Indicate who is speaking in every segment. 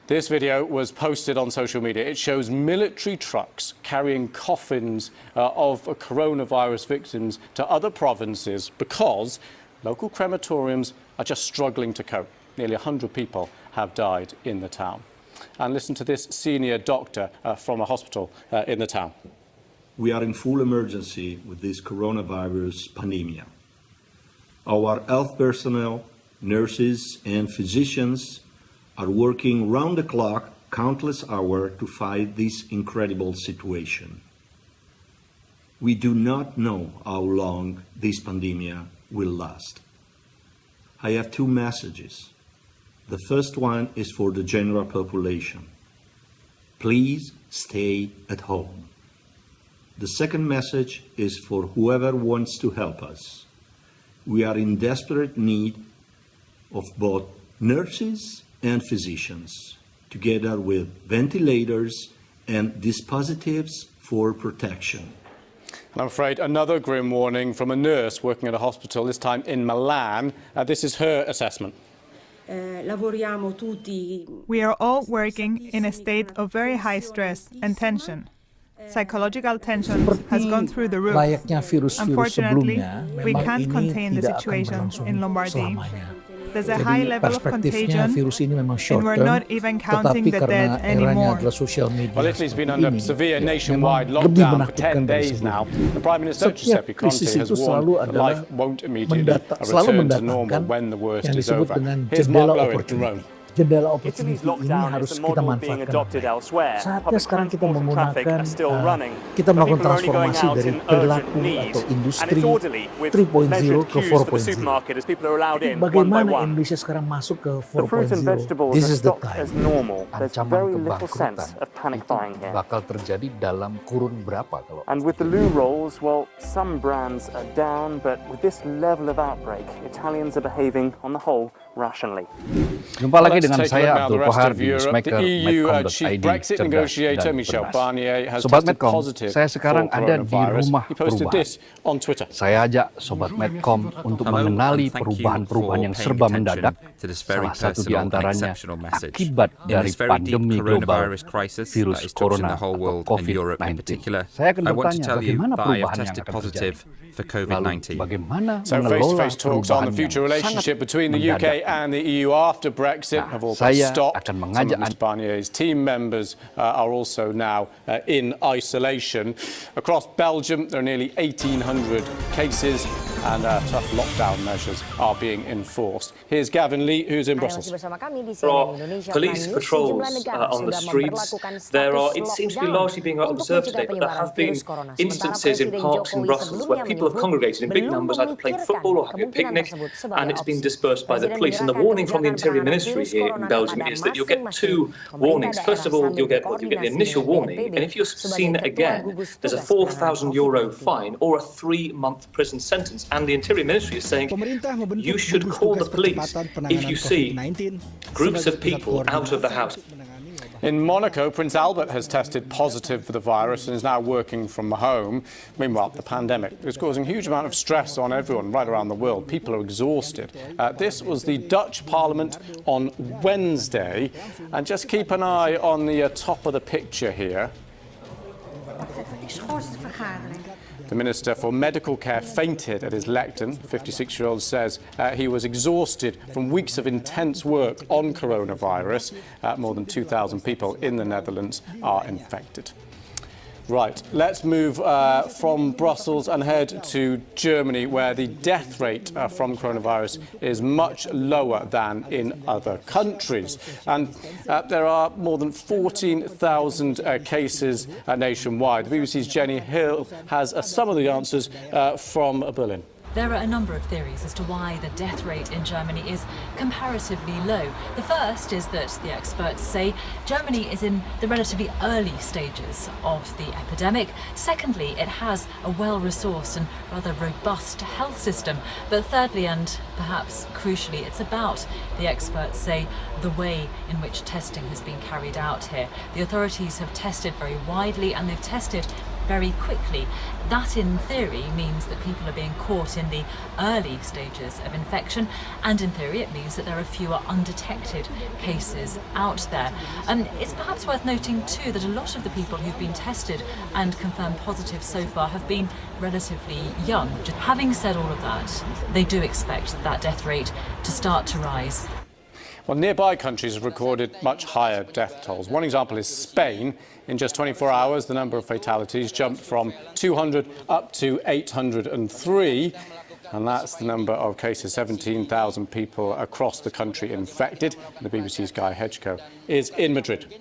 Speaker 1: This video was posted on social media. It shows military trucks carrying coffins of coronavirus victims to other provinces because local crematoriums are just struggling to cope. Nearly 100 people have died in the town. And listen to this senior doctor from a hospital in the town.
Speaker 2: We are in full emergency with this coronavirus pandemic. Our health personnel, nurses and physicians are working round the clock, countless hours to fight this incredible situation. We do not know how long this pandemic will last. I have two messages. The first one is for the general population. Please stay at home. The second message is for whoever wants to help us. We are in desperate need of both nurses and physicians, together with ventilators and dispositives for protection.
Speaker 1: And I'm afraid another grim warning from a nurse working at a hospital, this time in Milan. This is her assessment.
Speaker 3: We are all working in a state of very high stress and tension. Psychological tension has gone through the roof. Unfortunately, we can't contain the situation in Lombardy. There's a high level of contagion, and we're not even counting the dead anymore.
Speaker 1: Well, Italy's been under severe nationwide lockdown for 10 days now. The Prime Minister, Giuseppe Conte, has warned that life won't immediately return to normal when the worst is over. Here's Mark Lowen in Rome.
Speaker 4: Jendela opportunity ini harus kita manfaatkan. Saatnya sekarang kita menggunakan, kita melakukan transformasi dari perilaku atau industri 3.0 ke 4.0. Bagaimana Indonesia sekarang masuk ke 4.0? This is the time.
Speaker 5: Ancaman kebangkrutan bakal terjadi dalam kurun berapa kalau?
Speaker 6: And with the loo rolls, well, some brands are down, but with this level of outbreak, Italians are behaving on the whole rationally.
Speaker 5: Jumpa lagi dengan saya Abdul Kohar di
Speaker 1: The EU chief Brexit negotiator Michel Barnier has
Speaker 5: Sobat
Speaker 1: tested
Speaker 5: Medcom,
Speaker 1: positive
Speaker 5: saya sekarang
Speaker 1: for
Speaker 5: ada di
Speaker 1: coronavirus.
Speaker 5: rumah
Speaker 1: He posted
Speaker 5: perubahan.
Speaker 1: this on Twitter.
Speaker 5: Saya ajak Sobat Medcom untuk mengenali perubahan-perubahan yang serba mendadak. Salah satu di antaranya akibat dari pandemi global virus corona atau COVID-19. Saya akan bertanya bagaimana perubahan yang akan terjadi.
Speaker 1: So face-to-face talks on the future relationship between the UK and the EU after Brexit have all been stopped. Some of Mr. Barnier's team members are also now in isolation. Across Belgium, there are nearly 1,800 cases and tough lockdown measures are being enforced. Here's Gavin Lee, who's in Brussels.
Speaker 7: There are police patrols on the streets. There are, it seems to be largely being observed today, but there have been instances in parks in Brussels where people have congregated in big numbers, either playing football or having a picnic, and it's been dispersed by the police. And the warning from the Interior Ministry here in Belgium is that you'll get two warnings. First of all, you'll get the initial warning, and if you're seen again, there's a €4,000 fine or a 3-month prison sentence. And the Interior Ministry is saying you should call the police if you see groups of people out of the house.
Speaker 1: In Monaco, Prince Albert has tested positive for the virus and is now working from home. Meanwhile, the pandemic is causing a huge amount of stress on everyone right around the world. People are exhausted. This was the Dutch Parliament on Wednesday. And just keep an eye on the top of the picture here. The Minister for Medical Care fainted at his lectern. The 56-year-old says he was exhausted from weeks of intense work on coronavirus. More than 2,000 people in the Netherlands are infected. Right, let's move from Brussels and head to Germany, where the death rate from coronavirus is much lower than in other countries. And there are more than 14,000 cases nationwide. The BBC's Jenny Hill has some of the answers from Berlin.
Speaker 8: There are a number of theories as to why the death rate in Germany is comparatively low. The first is that the experts say Germany is in the relatively early stages of the epidemic. Secondly, it has a well-resourced and rather robust health system. But thirdly, and perhaps crucially, it's about, the experts say, the way in which testing has been carried out here. The authorities have tested very widely, and they've tested very quickly. That, in theory, means that people are being caught in the early stages of infection, and in theory it means that there are fewer undetected cases out there. It's perhaps worth noting too that a lot of the people who've been tested and confirmed positive so far have been relatively young. Having said all of that, they do expect that death rate to start to rise.
Speaker 1: Well, nearby countries have recorded much higher death tolls. One example is Spain. In just 24 hours, the number of fatalities jumped from 200 up to 803. And that's the number of cases, 17,000 people across the country infected. And the BBC's Guy Hedgecoe is in Madrid.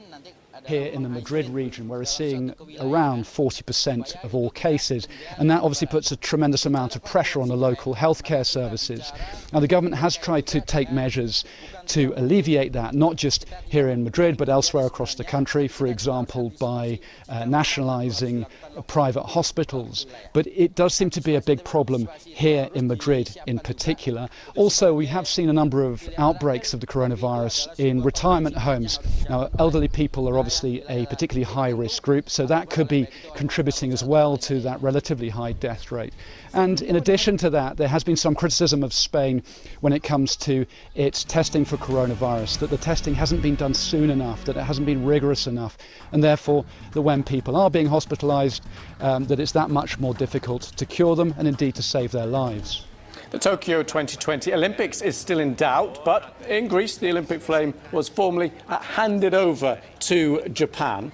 Speaker 9: Here in the Madrid region, where we're seeing around 40% of all cases, and that obviously puts a tremendous amount of pressure on the local healthcare services. Now, the government has tried to take measures to alleviate that, not just here in Madrid, but elsewhere across the country, for example, by nationalising private hospitals. But it does seem to be a big problem here in Madrid in particular. Also, we have seen a number of outbreaks of the coronavirus in retirement homes. Now, elderly people are obviously a particularly high-risk group, so that could be contributing as well to that relatively high death rate. And in addition to that, there has been some criticism of Spain when it comes to its testing for coronavirus, that the testing hasn't been done soon enough, that it hasn't been rigorous enough, and therefore that when people are being hospitalised, that it's that much more difficult to cure them and indeed to save their lives.
Speaker 1: The Tokyo 2020 Olympics is still in doubt, but in Greece, the Olympic flame was formally handed over to Japan.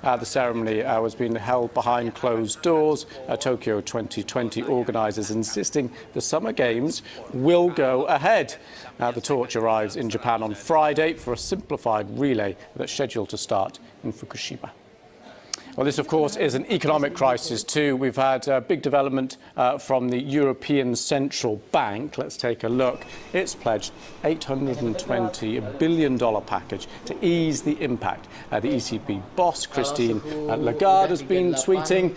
Speaker 1: The ceremony was being held behind closed doors. Tokyo 2020 organisers insisting the Summer Games will go ahead. The torch arrives in Japan on Friday for a simplified relay that's scheduled to start in Fukushima. Well, this, of course, is an economic crisis too. We've had a big development from the European Central Bank. Let's take a look. It's pledged $820 billion package to ease the impact. The ECB boss, Christine Lagarde, has been tweeting,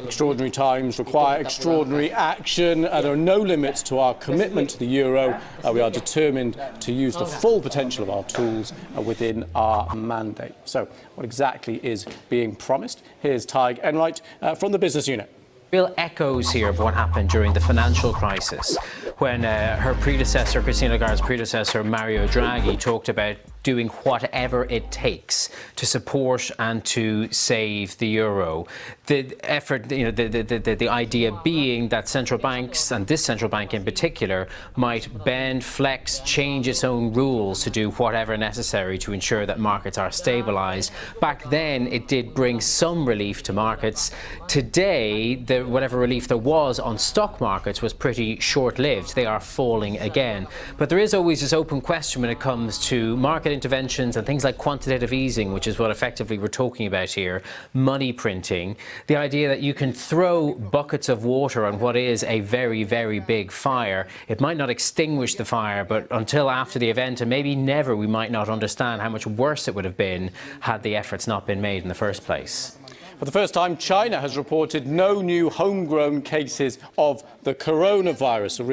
Speaker 1: "Extraordinary times require extraordinary action. There are no limits to our commitment to the euro. We are determined to use the full potential of our tools within our mandate." So what exactly is being promised? Here's Tig Enright from the business unit.
Speaker 10: Real echoes here of what happened during the financial crisis when her predecessor, Christine Lagarde's predecessor, Mario Draghi, talked about doing whatever it takes to support and to save the euro. The effort, the idea being that central banks, and this central bank in particular, might bend, flex, change its own rules to do whatever necessary to ensure that markets are stabilised. Back then, it did bring some relief to markets. Today, whatever relief there was on stock markets was pretty short-lived. They are falling again. But there is always this open question when it comes to market interventions and things like quantitative easing, which is what effectively we're talking about here, money printing, the idea that you can throw buckets of water on what is a very, very big fire. It might not extinguish the fire, but until after the event, and maybe never, we might not understand how much worse it would have been had the efforts not been made in the first place.
Speaker 1: For the first time, China has reported no new homegrown cases of the coronavirus. A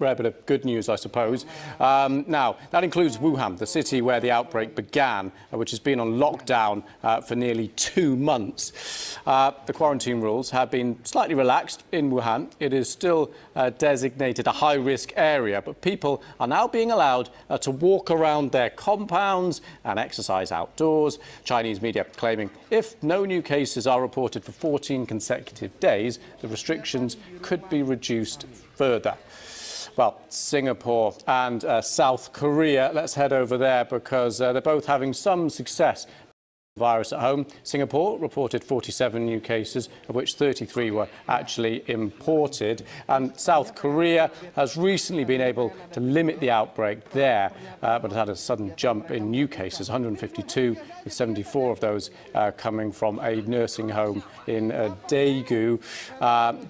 Speaker 1: rare bit of good news, I suppose. Now, that includes Wuhan, the city where the outbreak began, which has been on lockdown for nearly 2 months. The quarantine rules have been slightly relaxed in Wuhan. It is still designated a high-risk area, but people are now being allowed to walk around their compounds and exercise outdoors. Chinese media claiming if no new cases are reported for 14 consecutive days, the restrictions could be reduced further. Well, Singapore and South Korea, let's head over there because they're both having some success. Virus at home. Singapore reported 47 new cases, of which 33 were actually imported. And South Korea has recently been able to limit the outbreak there, but has had a sudden jump in new cases, 152, with 74 of those coming from a nursing home in Daegu.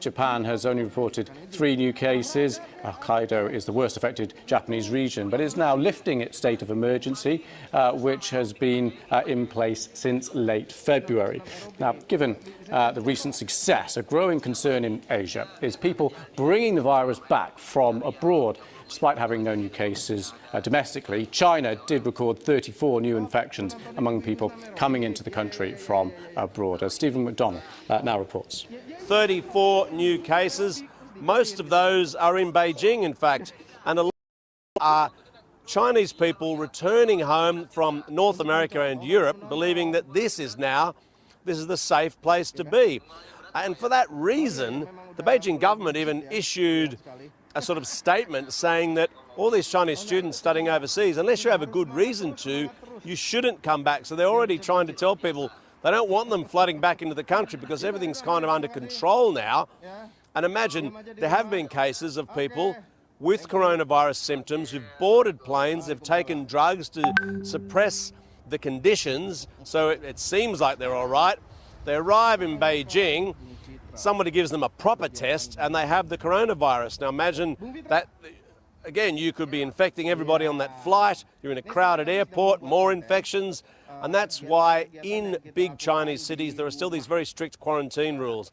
Speaker 1: Japan has only reported 3 new cases. Hokkaido is the worst affected Japanese region, but is now lifting its state of emergency, which has been in place since late February. Now, given the recent success, a growing concern in Asia is people bringing the virus back from abroad. despite having no new cases domestically. China did record 34 new infections among people coming into the country from abroad. As Stephen McDonald now reports.
Speaker 11: 34 new cases. Most of those are in Beijing, in fact, and a lot are Chinese people returning home from North America and Europe, believing that this is the safe place to be. And for that reason, the Beijing government even issued a sort of statement saying that all these Chinese students studying overseas, unless you have a good reason to, you shouldn't come back. So they're already trying to tell people they don't want them flooding back into the country because everything's kind of under control now. And imagine there have been cases of people with coronavirus symptoms who've boarded planes, they've taken drugs to suppress the conditions, so it seems like they're all right. They arrive in Beijing, somebody gives them a proper test, and they have the coronavirus. Now imagine that, again, you could be infecting everybody on that flight, you're in a crowded airport, more infections, and that's why in big Chinese cities there are still these very strict quarantine rules.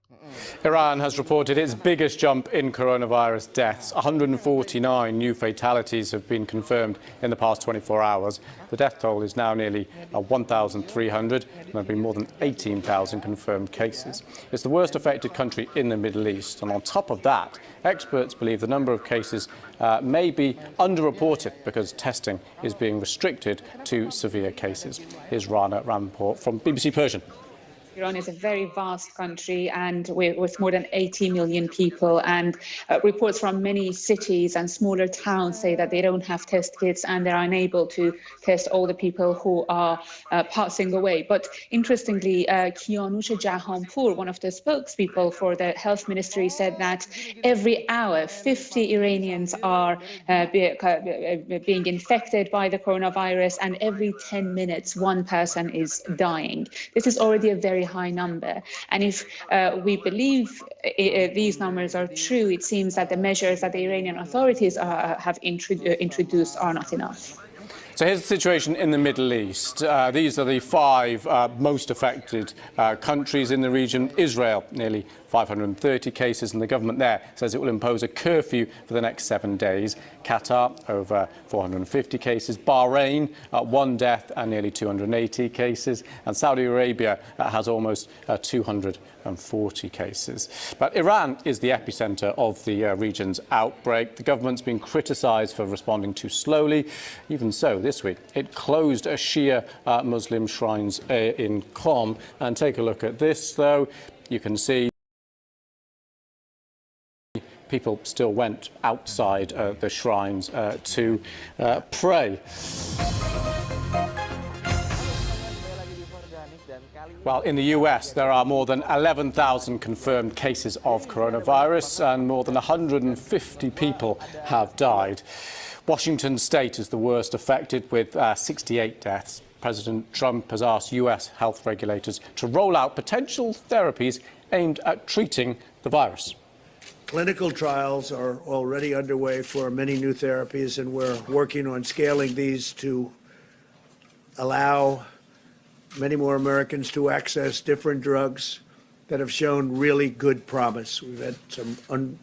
Speaker 1: Iran has reported its biggest jump in coronavirus deaths. 149 new fatalities have been confirmed in the past 24 hours. The death toll is now nearly 1,300, and there have been more than 18,000 confirmed cases. It's the worst affected country in the Middle East, and on top of that, experts believe the number of cases may be underreported because testing is being restricted to severe cases. Here's Rana Ramport from BBC Persian.
Speaker 12: Iran is a very vast country and with more than 80 million people, and reports from many cities and smaller towns say that they don't have test kits and they're unable to test all the people who are passing away. But interestingly, Kianush Jahanpur, one of the spokespeople for the health ministry, said that every hour 50 Iranians are being infected by the coronavirus, and every 10 minutes one person is dying. This is already a very high number, and if we believe these numbers are true, it seems that the measures that the Iranian authorities have introduced are not enough.
Speaker 1: So here's the situation in the Middle East. These are the 5 most affected countries in the region. Israel, nearly 530 cases, and the government there says it will impose a curfew for the next 7 days. Qatar, over 450 cases. Bahrain, 1 death and nearly 280 cases. And Saudi Arabia has almost 240 cases. But Iran is the epicenter of the region's outbreak. The government's been criticised for responding too slowly. Even so, this week it closed Shia Muslim shrines in Qom. And take a look at this, though. You can see people still went outside the shrines to pray. Well, in the US, there are more than 11,000 confirmed cases of coronavirus, and more than 150 people have died. Washington state is the worst affected, with 68 deaths. President Trump has asked US health regulators to roll out potential therapies aimed at treating the virus.
Speaker 13: Clinical trials are already underway for many new therapies, and we're working on scaling these to allow many more Americans to access different drugs that have shown really good promise. We've had some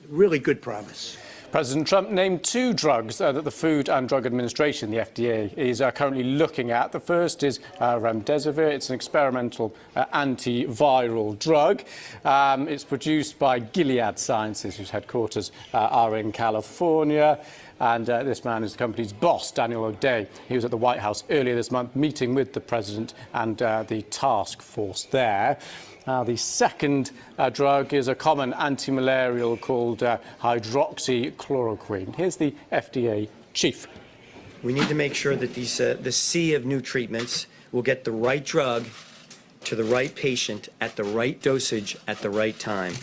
Speaker 13: really good promise.
Speaker 1: President Trump named 2 drugs that the Food and Drug Administration, the FDA, is currently looking at. The first is remdesivir. It's an experimental antiviral drug. It's produced by Gilead Sciences, whose headquarters are in California. And this man is the company's boss, Daniel O'Day. He was at the White House earlier this month, meeting with the president and the task force there. Now, the second drug is a common antimalarial called hydroxychloroquine. Here's the FDA chief.
Speaker 14: We need to make sure that these, the sea of new treatments will get the right drug to the right patient at the right dosage at the right time.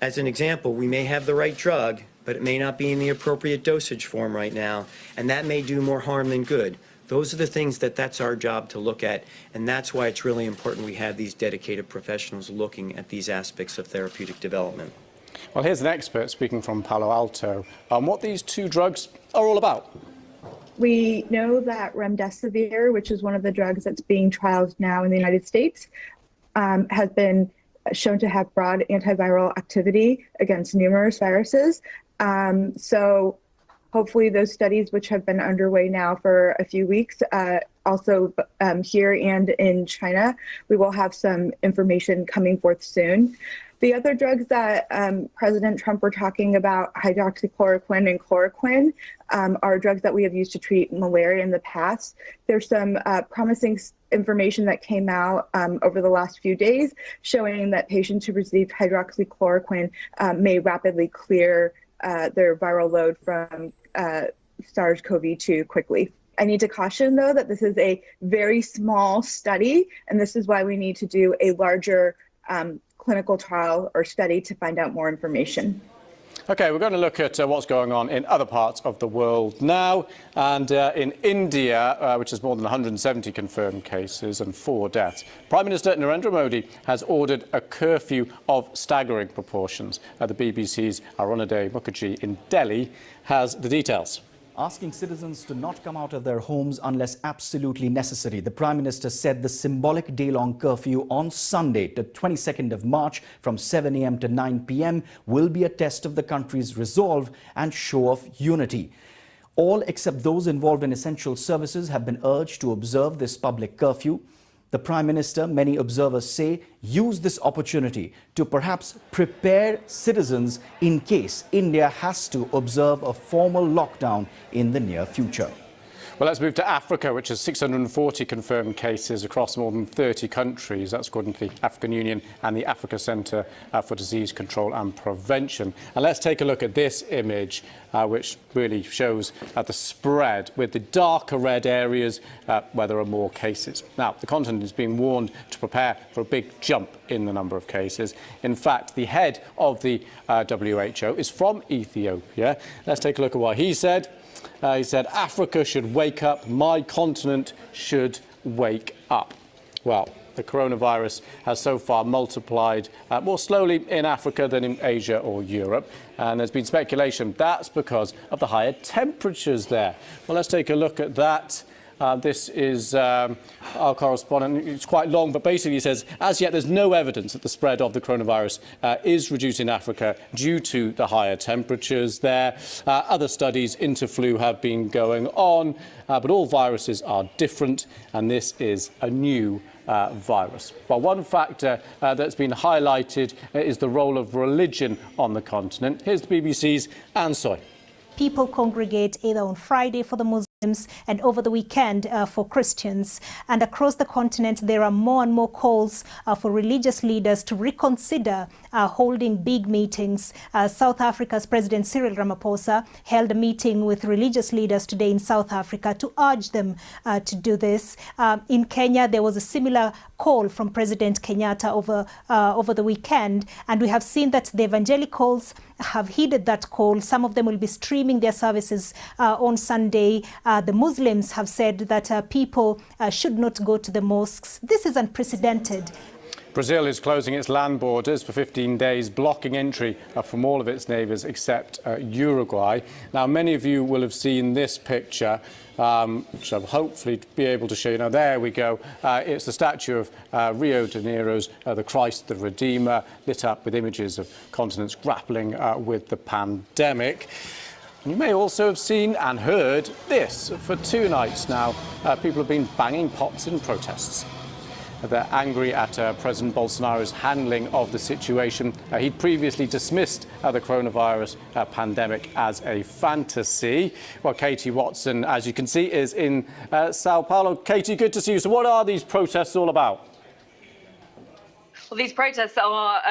Speaker 14: As an example, we may have the right drug, but it may not be in the appropriate dosage form right now, and that may do more harm than good. Those are the things that's our job to look at, and that's why it's really important we have these dedicated professionals looking at these aspects of therapeutic development.
Speaker 1: Well, here's an expert speaking from Palo Alto on what these 2 drugs are all about.
Speaker 15: We know that remdesivir, which is one of the drugs that's being trialed now in the United States, has been shown to have broad antiviral activity against numerous viruses. So hopefully those studies, which have been underway now for a few weeks, also here and in China, we will have some information coming forth soon. The other drugs that President Trump were talking about, hydroxychloroquine and chloroquine, are drugs that we have used to treat malaria in the past. There's some promising information that came out over the last few days showing that patients who received hydroxychloroquine may rapidly clear their viral load from SARS-CoV-2 quickly. I need to caution, though, that this is a very small study, and this is why we need to do a larger clinical trial or study to find out more information.
Speaker 1: OK, we're going to look at what's going on in other parts of the world now. And in India, which has more than 170 confirmed cases and 4 deaths, Prime Minister Narendra Modi has ordered a curfew of staggering proportions. The BBC's Arunadhay Mukherjee in Delhi has the details.
Speaker 16: Asking citizens to not come out of their homes unless absolutely necessary. The Prime Minister said the symbolic day-long curfew on Sunday, the 22nd of March, from 7 a.m. to 9 p.m. will be a test of the country's resolve and show of unity. All except those involved in essential services have been urged to observe this public curfew. The Prime Minister, many observers say, used this opportunity to perhaps prepare citizens in case India has to observe a formal lockdown in the near future.
Speaker 1: Well, let's move to Africa, which has 640 confirmed cases across more than 30 countries. That's according to the African Union and the Africa Centre for Disease Control and Prevention. And let's take a look at this image, which really shows the spread with the darker red areas where there are more cases. Now, the continent is being warned to prepare for a big jump in the number of cases. In fact, the head of the WHO is from Ethiopia. Let's take a look at what he said. He said, Africa should wake up, my continent should wake up. Well, the coronavirus has so far multiplied more slowly in Africa than in Asia or Europe. And there's been speculation that's because of the higher temperatures there. Well, let's take a look at that. This is our correspondent. It's quite long, but basically he says, as yet, there's no evidence that the spread of the coronavirus is reduced in Africa due to the higher temperatures there. Other studies into flu have been going on, but all viruses are different, and this is a new virus. Well, one factor that's been highlighted is the role of religion on the continent. Here's the BBC's Anne Soy.
Speaker 17: People congregate either on Friday for the Muslims and over the weekend for Christians. And across the continent, there are more and more calls for religious leaders to reconsider holding big meetings. South Africa's President Cyril Ramaphosa held a meeting with religious leaders today in South Africa to urge them to do this. In Kenya, there was a similar call from President Kenyatta over the weekend, and we have seen that the evangelicals have heeded that call. Some of them will be streaming their services on Sunday. The Muslims have said that people should not go to the mosques. This is unprecedented.
Speaker 1: Brazil is closing its land borders for 15 days, blocking entry from all of its neighbours except Uruguay. Now, many of you will have seen this picture, which I'll hopefully be able to show you. Now, there we go. It's the statue of Rio de Janeiro's the Christ the Redeemer, lit up with images of continents grappling with the pandemic. You may also have seen and heard this. For 2 nights now, people have been banging pots in protests. They're angry at President Bolsonaro's handling of the situation. He'd previously dismissed the coronavirus pandemic as a fantasy. Well, Katie Watson, as you can see, is in Sao Paulo. Katie, good to see you. So what are these protests all about?
Speaker 18: Well, these protests are,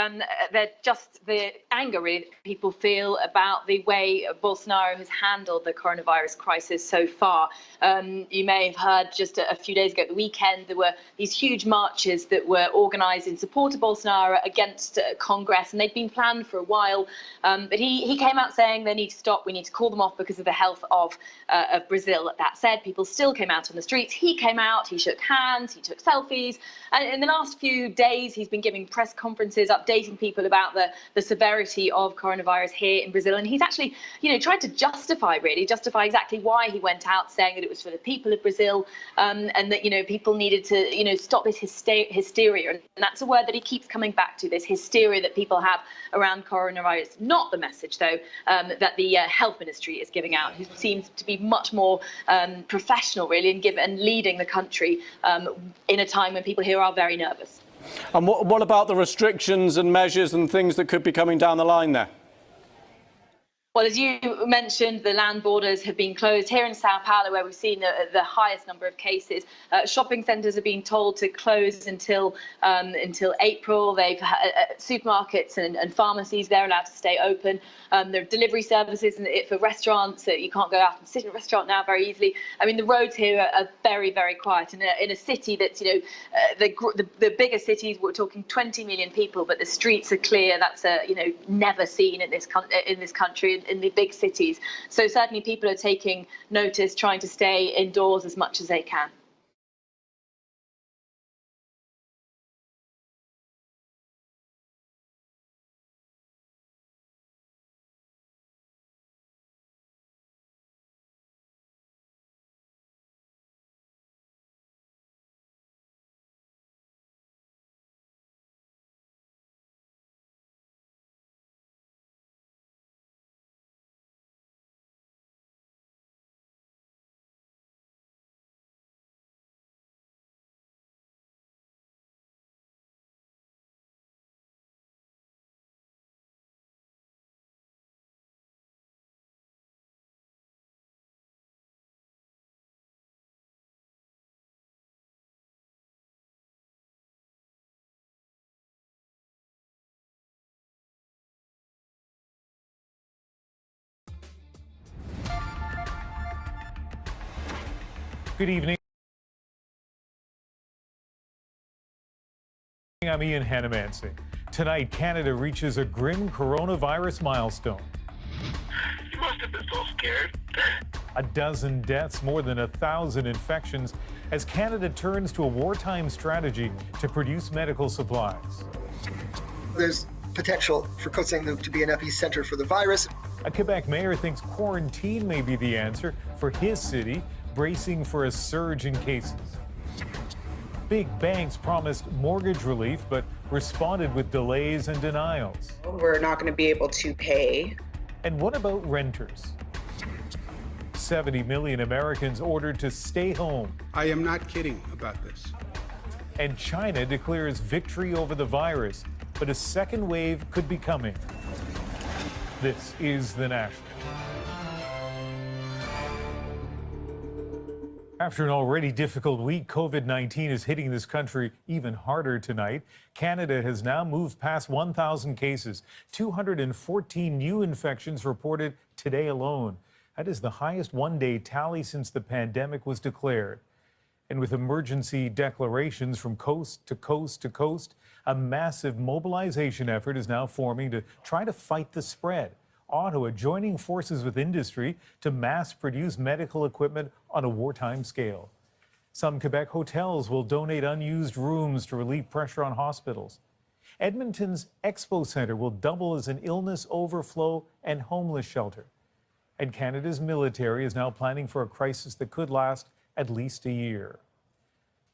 Speaker 18: they're just the anger really people feel about the way Bolsonaro has handled the coronavirus crisis so far. You may have heard just a few days ago at the weekend, there were these huge marches that were organised in support of Bolsonaro against Congress, and they'd been planned for a while. But he came out saying they need to stop, we need to call them off because of the health of Brazil. That said, people still came out on the streets. He came out, he shook hands, he took selfies. And in the last few days, he's been given giving press conferences, updating people about the severity of coronavirus here in Brazil. And he's actually, tried to justify exactly why he went out, saying that it was for the people of Brazil, and that, people needed to, stop this hysteria. And that's a word that he keeps coming back to, this hysteria that people have around coronavirus. Not the message, though, that the health ministry is giving out, who seems to be much more professional, really, and leading the country in a time when people here are very nervous.
Speaker 1: And what about the restrictions and measures and things that could be coming down the line there?
Speaker 18: Well, as you mentioned, the land borders have been closed. Here in Sao Paulo, where we've seen the highest number of cases, shopping centres are being told to close until April. They've supermarkets and pharmacies, they're allowed to stay open. There are delivery services for restaurants. You can't go out and sit in a restaurant now very easily. I mean, the roads here are very, very quiet. In a city that's, the bigger cities, we're talking 20 million people, but the streets are clear. That's never seen in this country. In the big cities. So certainly people are taking notice, trying to stay indoors as much as they can.
Speaker 19: Good evening. I'm Ian Hanemansing. Tonight, Canada reaches a grim coronavirus milestone.
Speaker 20: You must have been so scared.
Speaker 19: A dozen deaths, more than 1,000 infections, as Canada turns to a wartime strategy to produce medical supplies.
Speaker 21: There's potential for Côte-Saint-Luc to be an epicenter for the virus.
Speaker 19: A Quebec mayor thinks quarantine may be the answer for his city, bracing for a surge in cases. Big banks promised mortgage relief, but responded with delays and denials.
Speaker 22: We're not going to be able to pay.
Speaker 19: And what about renters? 70 million Americans ordered to stay home.
Speaker 23: I am not kidding about this.
Speaker 19: And China declares victory over the virus, but a second wave could be coming. This is The National. After an already difficult week, COVID-19 is hitting this country even harder tonight. Canada has now moved past 1,000 cases, 214 new infections reported today alone. That is the highest one-day tally since the pandemic was declared. And with emergency declarations from coast to coast to coast, a massive mobilization effort is now forming to try to fight the spread. Ottawa joining forces with industry to mass-produce medical equipment on a wartime scale. Some Quebec hotels will donate unused rooms to relieve pressure on hospitals. Edmonton's Expo Centre will double as an illness overflow and homeless shelter. And Canada's military is now planning for a crisis that could last at least a year.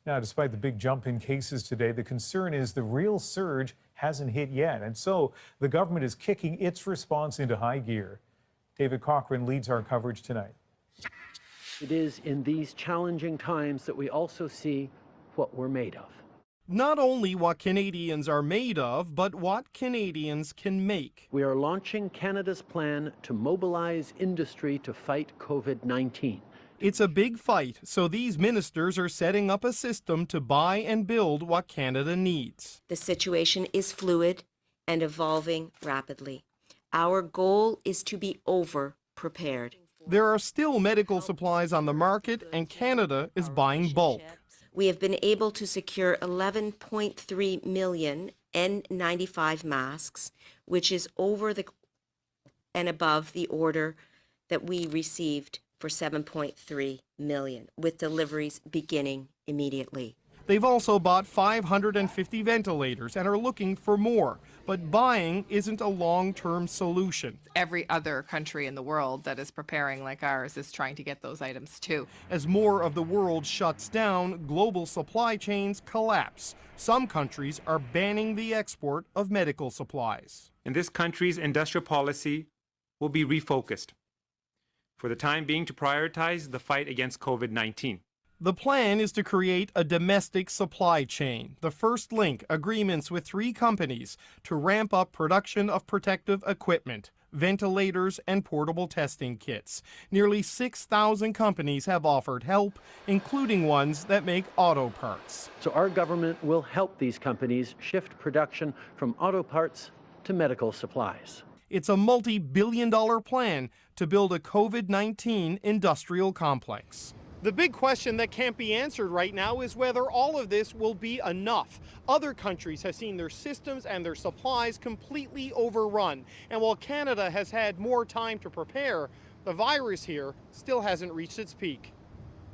Speaker 19: Now, despite the big jump in cases today, the concern is the real surge hasn't hit yet. And so the government is kicking its response into high gear. David Cochran leads our coverage tonight.
Speaker 24: It is in these challenging times that we also see what we're made of.
Speaker 25: Not only what Canadians are made of, but what Canadians can make.
Speaker 24: We are launching Canada's plan to mobilize industry to fight COVID-19.
Speaker 25: It's a big fight, so these ministers are setting up a system to buy and build what Canada needs.
Speaker 26: The situation is fluid and evolving rapidly. Our goal is to be over-prepared.
Speaker 25: There are still medical supplies on the market, and Canada is buying bulk.
Speaker 26: We have been able to secure 11.3 million N95 masks, which is over and above the order that we received for 7.3 million, with deliveries beginning immediately.
Speaker 25: They've also bought 550 ventilators and are looking for more. But buying isn't a long-term solution.
Speaker 2: Every other country in the world that is preparing like ours is trying to get those items too.
Speaker 25: As more of the world shuts down, global supply chains collapse. Some countries are banning the export of medical supplies.
Speaker 3: And this country's industrial policy will be refocused for the time being to prioritize the fight against COVID-19.
Speaker 25: The plan is to create a domestic supply chain. The first link agreements with 3 companies to ramp up production of protective equipment, ventilators, and portable testing kits. Nearly 6,000 companies have offered help, including ones that make auto parts.
Speaker 24: So our government will help these companies shift production from auto parts to medical supplies.
Speaker 25: It's a multi-billion-dollar plan to build a COVID-19 industrial complex. The big question that can't be answered right now is whether all of this will be enough. Other countries have seen their systems and their supplies completely overrun. And while Canada has had more time to prepare, the virus here still hasn't reached its peak.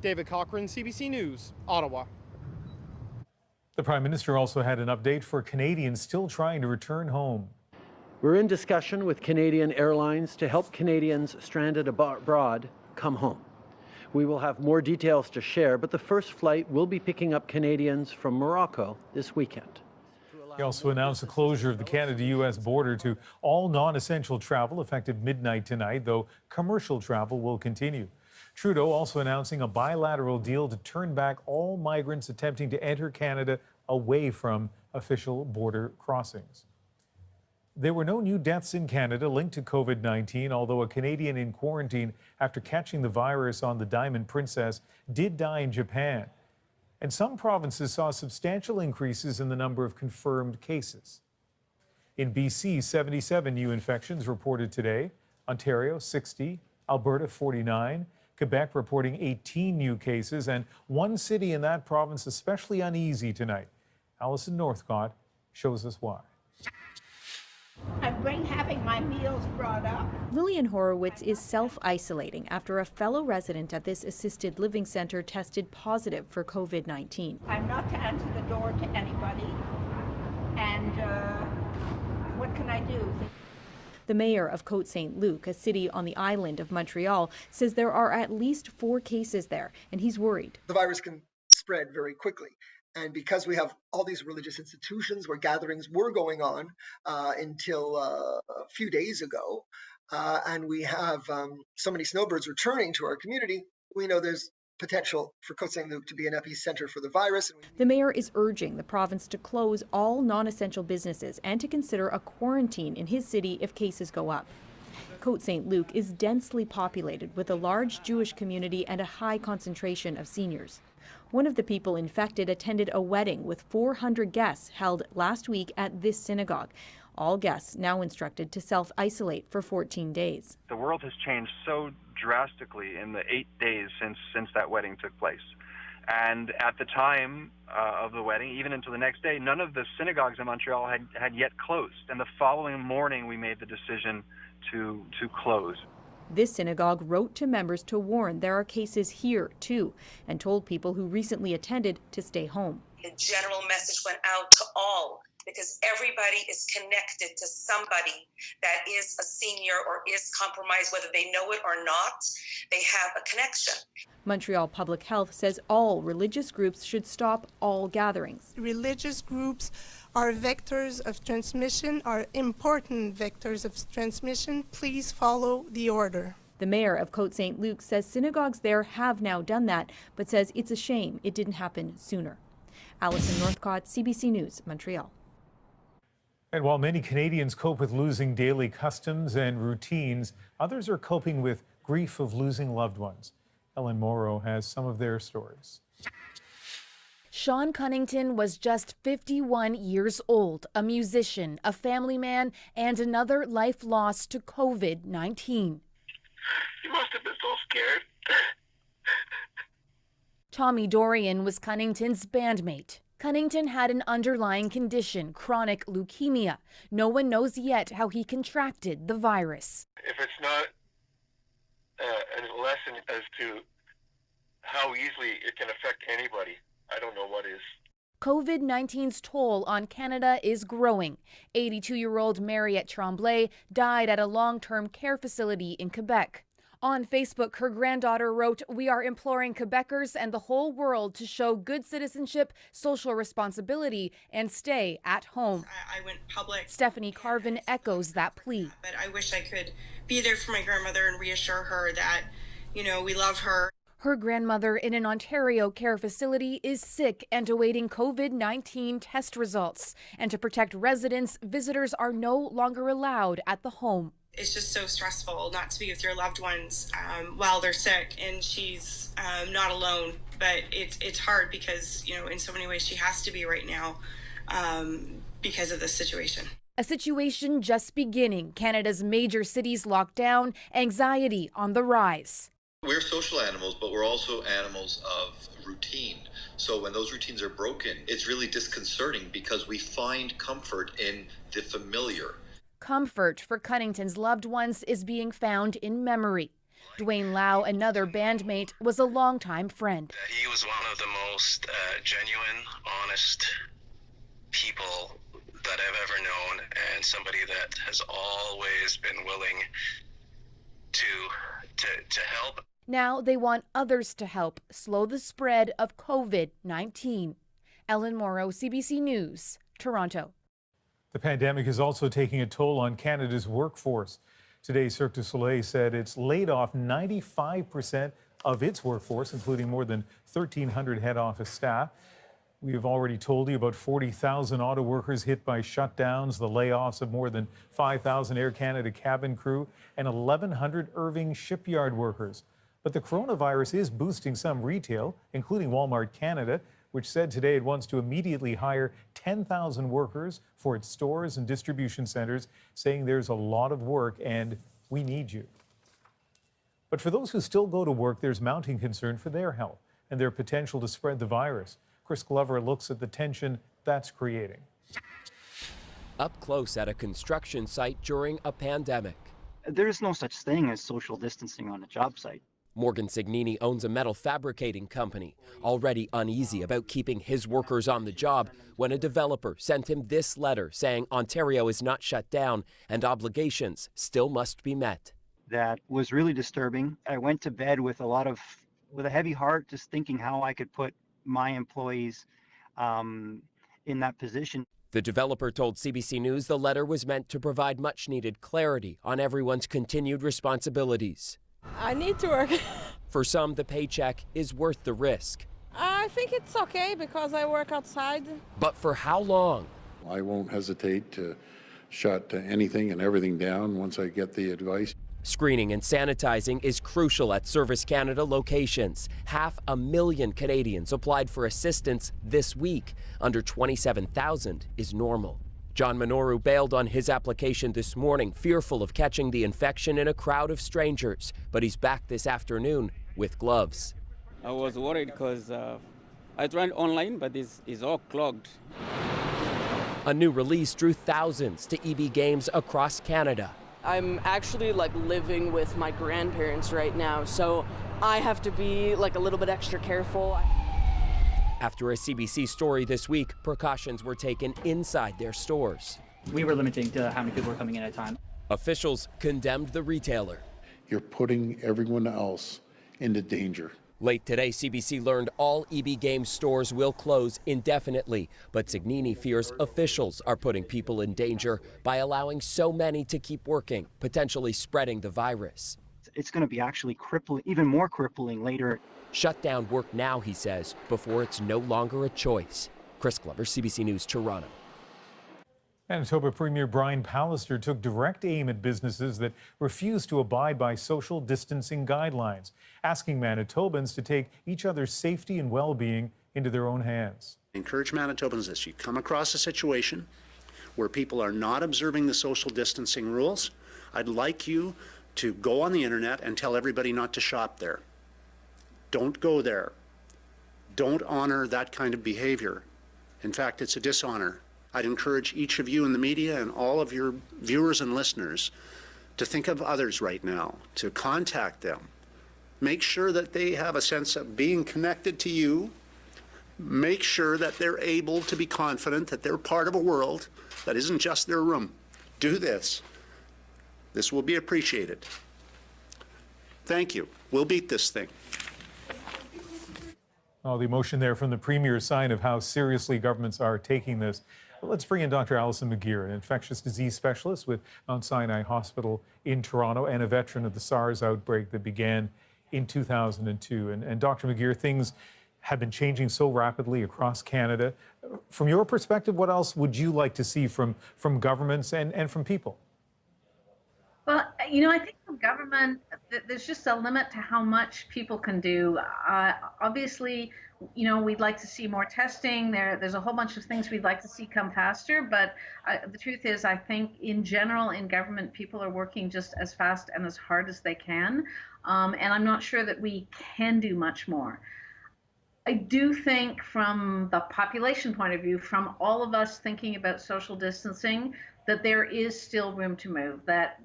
Speaker 25: David Cochran, CBC News, Ottawa.
Speaker 19: The Prime Minister also had an update for Canadians still trying to return home.
Speaker 24: We're in discussion with Canadian Airlines to help Canadians stranded abroad come home. We will have more details to share, but the first flight will be picking up Canadians from Morocco this weekend.
Speaker 19: He also announced the closure of the Canada-U.S. border to all non-essential travel effective midnight tonight, though commercial travel will continue. Trudeau also announcing a bilateral deal to turn back all migrants attempting to enter Canada away from official border crossings. There were no new deaths in Canada linked to COVID-19, although a Canadian in quarantine after catching the virus on the Diamond Princess did die in Japan. And some provinces saw substantial increases in the number of confirmed cases. In BC, 77 new infections reported today, Ontario 60, Alberta 49, Quebec reporting 18 new cases, and one city in that province especially uneasy tonight. Alison Northcott shows us why.
Speaker 4: I bring having my meals brought up.
Speaker 5: Lillian Horowitz is self-isolating after a fellow resident at this assisted living center tested positive for COVID-19.
Speaker 4: I'm not to answer the door to anybody, and what can I do?
Speaker 5: The mayor of Côte-Saint-Luc, a city on the island of Montreal, says there are at least 4 cases there, and he's worried.
Speaker 21: The virus can spread very quickly. And because we have all these religious institutions where gatherings were going on until a few days ago, and we have so many snowbirds returning to our community, we know there's potential for Côte-Saint-Luc to be an epicenter for the virus.
Speaker 5: The mayor is urging the province to close all non-essential businesses and to consider a quarantine in his city if cases go up. Côte-Saint-Luc is densely populated with a large Jewish community and a high concentration of seniors. One of the people infected attended a wedding with 400 guests held last week at this synagogue. All guests now instructed to self-isolate for 14 days.
Speaker 6: The world has changed so drastically in the 8 days since that wedding took place. And at the time of the wedding, even until the next day, none of the synagogues in Montreal had yet closed. And the following morning, we made the decision to close.
Speaker 5: This synagogue wrote to members to warn there are cases here, too, and told people who recently attended to stay home.
Speaker 7: The general message went out to all because everybody is connected to somebody that is a senior or is compromised, whether they know it or not, they have a connection.
Speaker 5: Montreal Public Health says all religious groups should stop all gatherings.
Speaker 27: Religious groups are vectors of transmission, are important vectors of transmission. Please follow the order.
Speaker 5: The mayor of Côte-Saint-Luc says synagogues there have now done that, but says it's a shame it didn't happen sooner. Alison Northcott, CBC News, Montreal.
Speaker 19: And while many Canadians cope with losing daily customs and routines, others are coping with grief of losing loved ones. Ellen Morrow has some of their stories.
Speaker 28: Sean Cunnington was just 51 years old, a musician, a family man, and another life lost to COVID-19.
Speaker 20: You must have been so scared.
Speaker 28: Tommy Dorian was Cunnington's bandmate. Cunnington had an underlying condition, chronic leukemia. No one knows yet how he contracted the virus.
Speaker 20: If it's not a lesson as to how easily it can affect anybody, I don't know what is.
Speaker 28: COVID-19's toll on Canada is growing. 82-year-old Mariette Tremblay died at a long-term care facility in Quebec. On Facebook, her granddaughter wrote, "We are imploring Quebecers and the whole world to show good citizenship, social responsibility, and stay at home."
Speaker 8: I went public.
Speaker 28: Stephanie Carvin echoes that plea.
Speaker 8: But I wish I could be there for my grandmother and reassure her that, we love her.
Speaker 28: Her grandmother in an Ontario care facility is sick and awaiting COVID-19 test results. And to protect residents, visitors are no longer allowed at the home.
Speaker 8: It's just so stressful not to be with your loved ones while they're sick, and she's not alone. But it's hard because, in so many ways she has to be right now because of this situation.
Speaker 28: A situation just beginning. Canada's major cities locked down, anxiety on the rise.
Speaker 9: We're social animals, but we're also animals of routine. So when those routines are broken, it's really disconcerting because we find comfort in the familiar.
Speaker 28: Comfort for Cunnington's loved ones is being found in memory. Dwayne Lau, another bandmate, was a longtime friend.
Speaker 10: He was one of the most genuine, honest people that I've ever known, and somebody that has always been willing to help.
Speaker 28: Now they want others to help slow the spread of COVID-19. Ellen Morrow, CBC News, Toronto.
Speaker 19: The pandemic is also taking a toll on Canada's workforce. Today, Cirque du Soleil said it's laid off 95% of its workforce, including more than 1,300 head office staff. We have already told you about 40,000 auto workers hit by shutdowns, the layoffs of more than 5,000 Air Canada cabin crew, and 1,100 Irving shipyard workers. But the coronavirus is boosting some retail, including Walmart Canada, which said today it wants to immediately hire 10,000 workers for its stores and distribution centers, saying there's a lot of work and we need you. But for those who still go to work, there's mounting concern for their health and their potential to spread the virus. Chris Glover looks at the tension that's creating.
Speaker 11: Up close at a construction site during a pandemic.
Speaker 12: There's no such thing as social distancing on a job site.
Speaker 11: Morgan Signini owns a metal fabricating company, already uneasy about keeping his workers on the job when a developer sent him this letter saying Ontario is not shut down and obligations still must be met.
Speaker 12: That was really disturbing. I went to bed with a heavy heart, just thinking how I could put my employees in that position.
Speaker 11: The developer told CBC News the letter was meant to provide much needed clarity on everyone's continued responsibilities.
Speaker 13: I need to work.
Speaker 11: For some, the paycheck is worth the risk.
Speaker 13: I think it's okay because I work outside.
Speaker 11: But for how long?
Speaker 23: I won't hesitate to shut anything and everything down once I get the advice.
Speaker 11: Screening and sanitizing is crucial at Service Canada locations. 500,000 Canadians applied for assistance this week. Under 27,000 is normal. John Minoru bailed on his application this morning, fearful of catching the infection in a crowd of strangers. But he's back this afternoon with gloves.
Speaker 14: I was worried because I tried online, but it's all clogged.
Speaker 11: A new release drew thousands to EB Games across Canada.
Speaker 13: I'm actually living with my grandparents right now, so I have to be a little bit extra careful.
Speaker 11: After a CBC story this week, precautions were taken inside their stores.
Speaker 15: We were limiting to how many people were coming in at a time.
Speaker 11: Officials condemned the retailer.
Speaker 23: You're putting everyone else into danger.
Speaker 11: Late today, CBC learned all EB Games stores will close indefinitely, but Signini fears officials are putting people in danger by allowing so many to keep working, potentially spreading the virus.
Speaker 12: It's going to be actually even more crippling later.
Speaker 11: Shut down work now, he says, before it's no longer a choice. Chris Glover, CBC News, Toronto.
Speaker 19: Manitoba Premier Brian Pallister took direct aim at businesses that refuse to abide by social distancing guidelines, asking Manitobans to take each other's safety and well-being into their own hands.
Speaker 29: Encourage Manitobans as you come across a situation where people are not observing the social distancing rules, I'd like you to go on the internet and tell everybody not to shop there. Don't go there. Don't honor that kind of behavior. In fact, it's a dishonor. I'd encourage each of you in the media and all of your viewers and listeners to think of others right now, to contact them. Make sure that they have a sense of being connected to you, make sure that they're able to be confident that they're part of a world that isn't just their room. Do this. This will be appreciated. Thank you. We'll beat this thing.
Speaker 19: Well, the emotion there from the Premier, sign of how seriously governments are taking this. Well, let's bring in Dr. Alison McGeer, an infectious disease specialist with Mount Sinai Hospital in Toronto and a veteran of the SARS outbreak that began in 2002. And Dr. McGeer, things have been changing so rapidly across Canada. From your perspective, what else would you like to see from governments and from people?
Speaker 1: Well, you know, I think from government, there's just a limit to how much people can do. Obviously, you know, we'd like to see more testing. There's a whole bunch of things we'd like to see come faster. But the truth is, I think in general, in government, people are working just as fast and as hard as they can. And I'm not sure that we can do much more. I do think from the population point of view, from all of us thinking about social distancing, that there is still room to move, that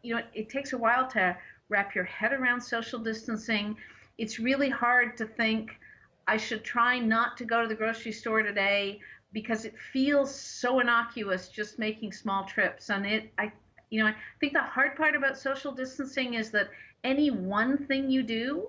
Speaker 1: you know, it takes a while to wrap your head around social distancing. It's really hard to think, I should try not to go to the grocery store today because it feels so innocuous just making small trips. And I think the hard part about social distancing is that any one thing you do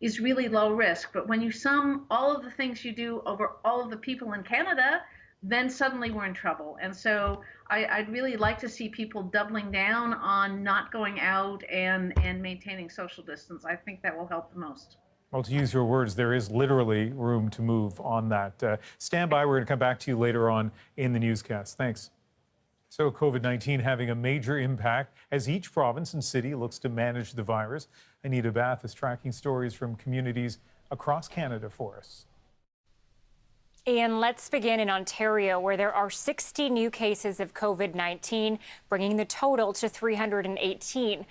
Speaker 1: is really low risk. But when you sum all of the things you do over all of the people in Canada, then suddenly we're in trouble. And so I'd really like to see people doubling down on not going out and maintaining social distance. I think that will help the most.
Speaker 19: Well, to use your words, there is literally room to move on that. Stand by. We're going to come back to you later on in the newscast. Thanks. So COVID-19 having a major impact as each province and city looks to manage the virus. Anita Bath is tracking stories from communities across Canada for us.
Speaker 2: Ian, let's begin in Ontario, where there are 60 new cases of COVID-19, bringing the total to 318.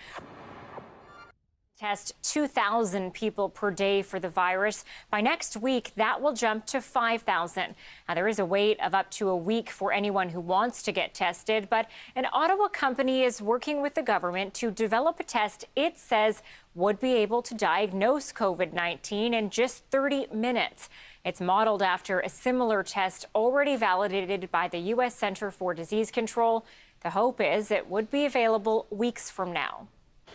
Speaker 2: Test 2,000 people per day for the virus. By next week, that will jump to 5,000. Now, there is a wait of up to a week for anyone who wants to get tested, but an Ottawa company is working with the government to develop a test it says would be able to diagnose COVID-19 in just 30 minutes. It's modeled after a similar test already validated by the U.S. Centre for Disease Control. The hope is it would be available weeks from now.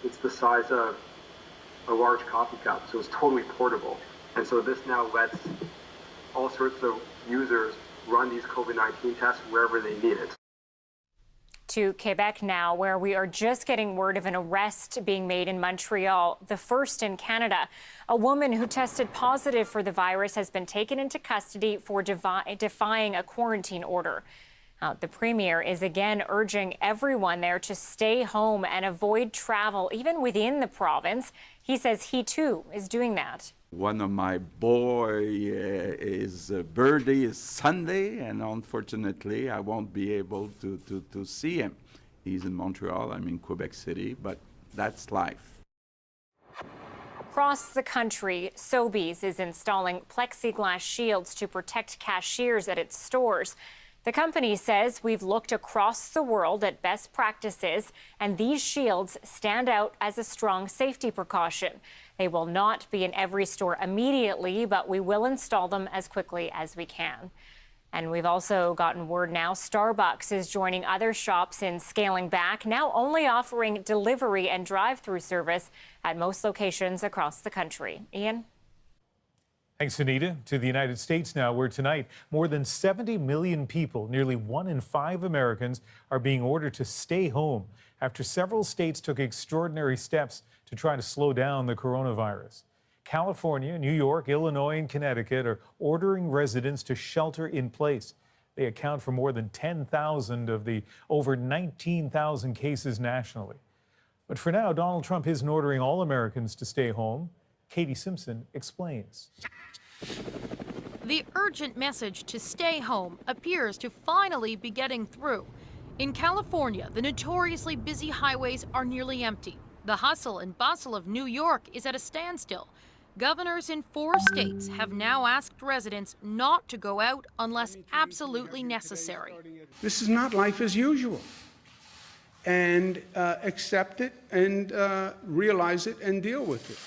Speaker 3: It's the size of a large coffee cup, so it's totally portable. And so this now lets all sorts of users run these COVID-19 tests wherever they need it.
Speaker 2: To Quebec now, where we are just getting word of an arrest being made in Montreal, the first in Canada. A woman who tested positive for the virus has been taken into custody for defying a quarantine order. The Premier is again urging everyone there to stay home and avoid travel, even within the province. He says he, too, is doing that.
Speaker 16: One of my boys' birthday is Sunday, and unfortunately, I won't be able to see him. He's in Montreal, I'm in Quebec City, but that's life.
Speaker 2: Across the country, Sobeys is installing plexiglass shields to protect cashiers at its stores. The company says we've looked across the world at best practices, and these shields stand out as a strong safety precaution. They will not be in every store immediately, but we will install them as quickly as we can. And we've also gotten word now Starbucks is joining other shops in scaling back, now only offering delivery and drive-through service at most locations across the country. Ian?
Speaker 19: Thanks, Anita. To the United States now, where tonight more than 70 million people, nearly 1 in 5 Americans, are being ordered to stay home after several states took extraordinary steps to try to slow down the coronavirus. California, New York, Illinois, and Connecticut are ordering residents to shelter in place. They account for more than 10,000 of the over 19,000 cases nationally. But for now, Donald Trump isn't ordering all Americans to stay home. Katie Simpson explains.
Speaker 17: The urgent message to stay home appears to finally be getting through. In California, the notoriously busy highways are nearly empty. The hustle and bustle of New York is at a standstill. Governors in 4 states have now asked residents not to go out unless absolutely necessary.
Speaker 18: This is not life as usual. And accept it and realize it and deal with it.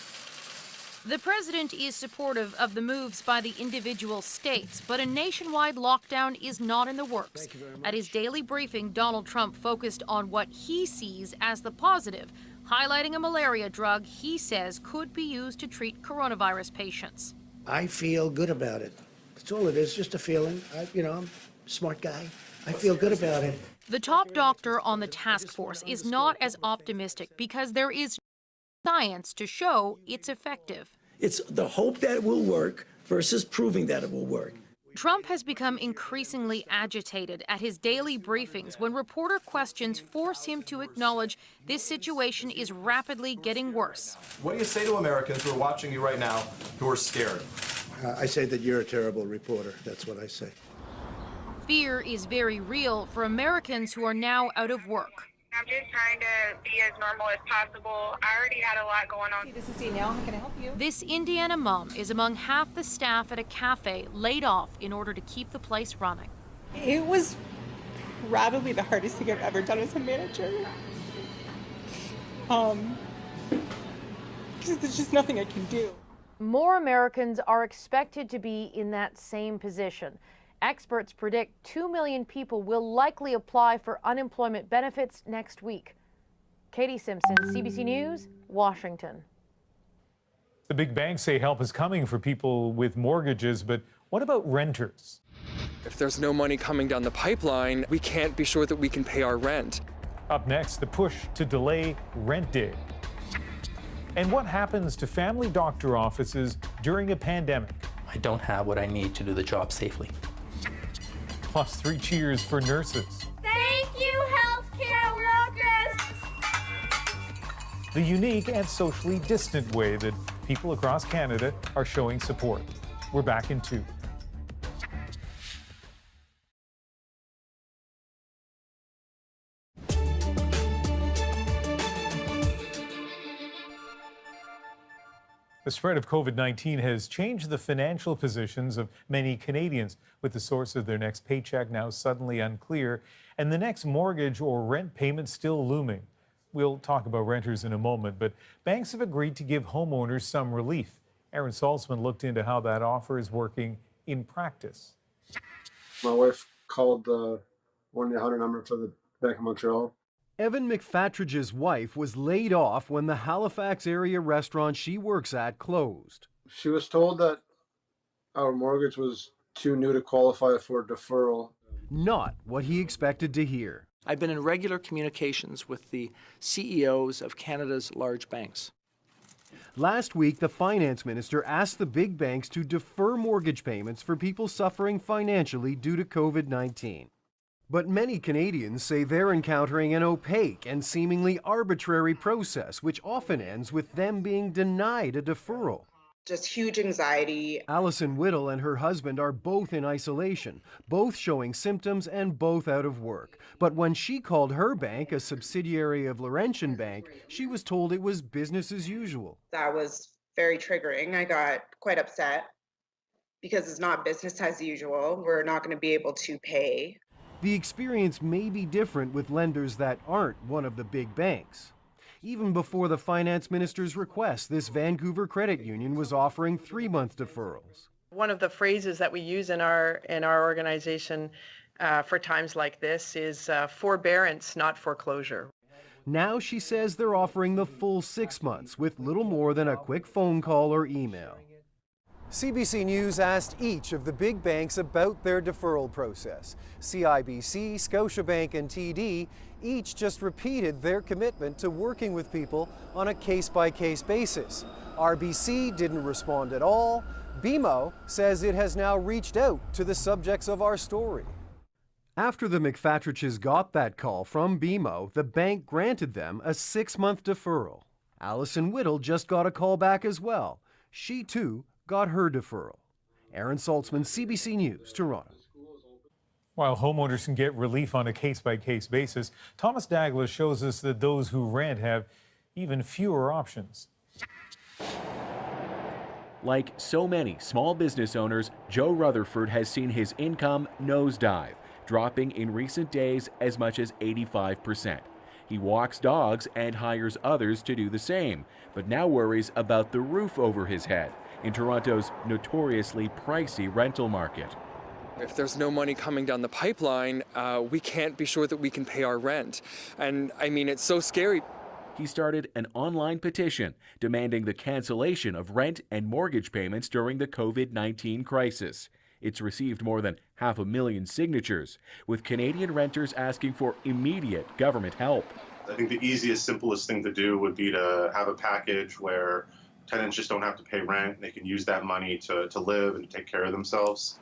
Speaker 17: The president is supportive of the moves by the individual states, but a nationwide lockdown is not in the works. At his daily briefing, Donald Trump focused on what he sees as the positive, highlighting a malaria drug he says could be used to treat coronavirus patients.
Speaker 4: I feel good about it. That's all it is, just a feeling. I'm a smart guy. I feel good about it.
Speaker 17: The top doctor on the task force is not as optimistic because there is science to show it's effective.
Speaker 4: It's the hope that it will work versus proving that it will work.
Speaker 17: Trump has become increasingly agitated at his daily briefings when reporter questions force him to acknowledge this situation is rapidly getting worse.
Speaker 6: What do you say to Americans who are watching you right now who are scared?
Speaker 4: I say that you're a terrible reporter. That's what I say.
Speaker 17: Fear is very real for Americans who are now out of work.
Speaker 7: I'm just trying to be as normal as possible. I already had a lot going on.
Speaker 21: This is Danielle. How can I help you?
Speaker 17: This Indiana mom is among half the staff at a cafe laid off in order to keep the place running.
Speaker 21: It was probably the hardest thing I've ever done as a manager. Because there's just nothing I can do.
Speaker 17: More Americans are expected to be in that same position. Experts predict 2 million people will likely apply for unemployment benefits next week. Katie Simpson, CBC News, Washington.
Speaker 19: The big banks say help is coming for people with mortgages, but what about renters?
Speaker 22: If there's no money coming down the pipeline, we can't be sure that we can pay our rent.
Speaker 19: Up next, the push to delay rent day. And what happens to family doctor offices during a pandemic?
Speaker 15: I don't have what I need to do the job safely.
Speaker 19: Plus 3 cheers for nurses.
Speaker 24: Thank you, healthcare workers!
Speaker 19: The unique and socially distant way that people across Canada are showing support. We're back in 2. The spread of COVID-19 has changed the financial positions of many Canadians, with the source of their next paycheck now suddenly unclear and the next mortgage or rent payment still looming. We'll talk about renters in a moment, but banks have agreed to give homeowners some relief. Aaron Saltzman looked into how that offer is working in practice.
Speaker 3: My wife called the 1-800 number for the Bank of Montreal.
Speaker 25: Evan McFattridge's wife was laid off when the Halifax area restaurant she works at closed.
Speaker 3: She was told that our mortgage was too new to qualify for deferral.
Speaker 25: Not what he expected to hear.
Speaker 15: I've been in regular communications with the CEOs of Canada's large banks.
Speaker 25: Last week, the finance minister asked the big banks to defer mortgage payments for people suffering financially due to COVID-19. But many Canadians say they're encountering an opaque and seemingly arbitrary process, which often ends with them being denied a deferral.
Speaker 26: Just huge anxiety.
Speaker 25: Alison Whittle and her husband are both in isolation, both showing symptoms and both out of work. But when she called her bank, a subsidiary of Laurentian Bank, she was told it was business as usual.
Speaker 26: That was very triggering. I got quite upset because it's not business as usual. We're not going to be able to pay.
Speaker 25: The experience may be different with lenders that aren't one of the big banks. Even before the finance minister's request, this Vancouver credit union was offering 3-month deferrals.
Speaker 27: One of the phrases that we use in our organization for times like this is forbearance, not foreclosure.
Speaker 25: Now she says they're offering the full 6 months with little more than a quick phone call or email. CBC News asked each of the big banks about their deferral process. CIBC, Scotiabank, and TD each just repeated their commitment to working with people on a case-by-case basis. RBC didn't respond at all. BMO says it has now reached out to the subjects of our story. After the McFattridges got that call from BMO, the bank granted them a 6-month deferral. Alison Whittle just got a call back as well. She too got her deferral. Aaron Saltzman, CBC News, Toronto.
Speaker 19: While homeowners can get relief on a case-by-case basis, Thomas Douglas shows us that those who rent have even fewer options.
Speaker 30: Like so many small business owners, Joe Rutherford has seen his income nosedive, dropping in recent days as much as 85%. He walks dogs and hires others to do the same, but now worries about the roof over his head in Toronto's notoriously pricey rental market.
Speaker 22: If there's no money coming down the pipeline, we can't be sure that we can pay our rent. And I mean, it's so scary.
Speaker 30: He started an online petition demanding the cancellation of rent and mortgage payments during the COVID-19 crisis. It's received more than 500,000 signatures, with Canadian renters asking for immediate government help.
Speaker 5: I think the easiest, simplest thing to do would be to have a package where tenants just don't have to pay rent. They can use that money to live and to take care of themselves.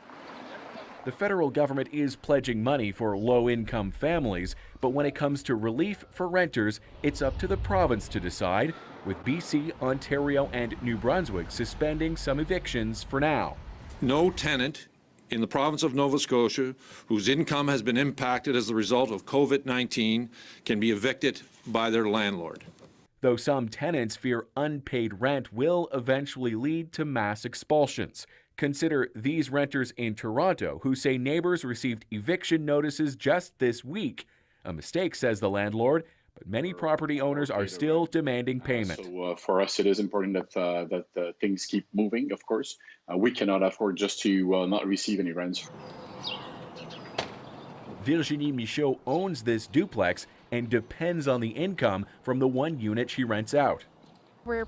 Speaker 30: The federal government is pledging money for low-income families, but when it comes to relief for renters, it's up to the province to decide, with BC, Ontario, and New Brunswick suspending some evictions for now.
Speaker 8: No tenant in the province of Nova Scotia whose income has been impacted as a result of COVID-19 can be evicted by their landlord.
Speaker 30: Though some tenants fear unpaid rent will eventually lead to mass expulsions. Consider these renters in Toronto who say neighbors received eviction notices just this week. A mistake, says the landlord, but many property owners are still demanding payment.
Speaker 9: So for us, it is important that things keep moving, of course. We cannot afford just to not receive any rents.
Speaker 30: Virginie Michaud owns this duplex and depends on the income from the one unit she rents out.
Speaker 10: We're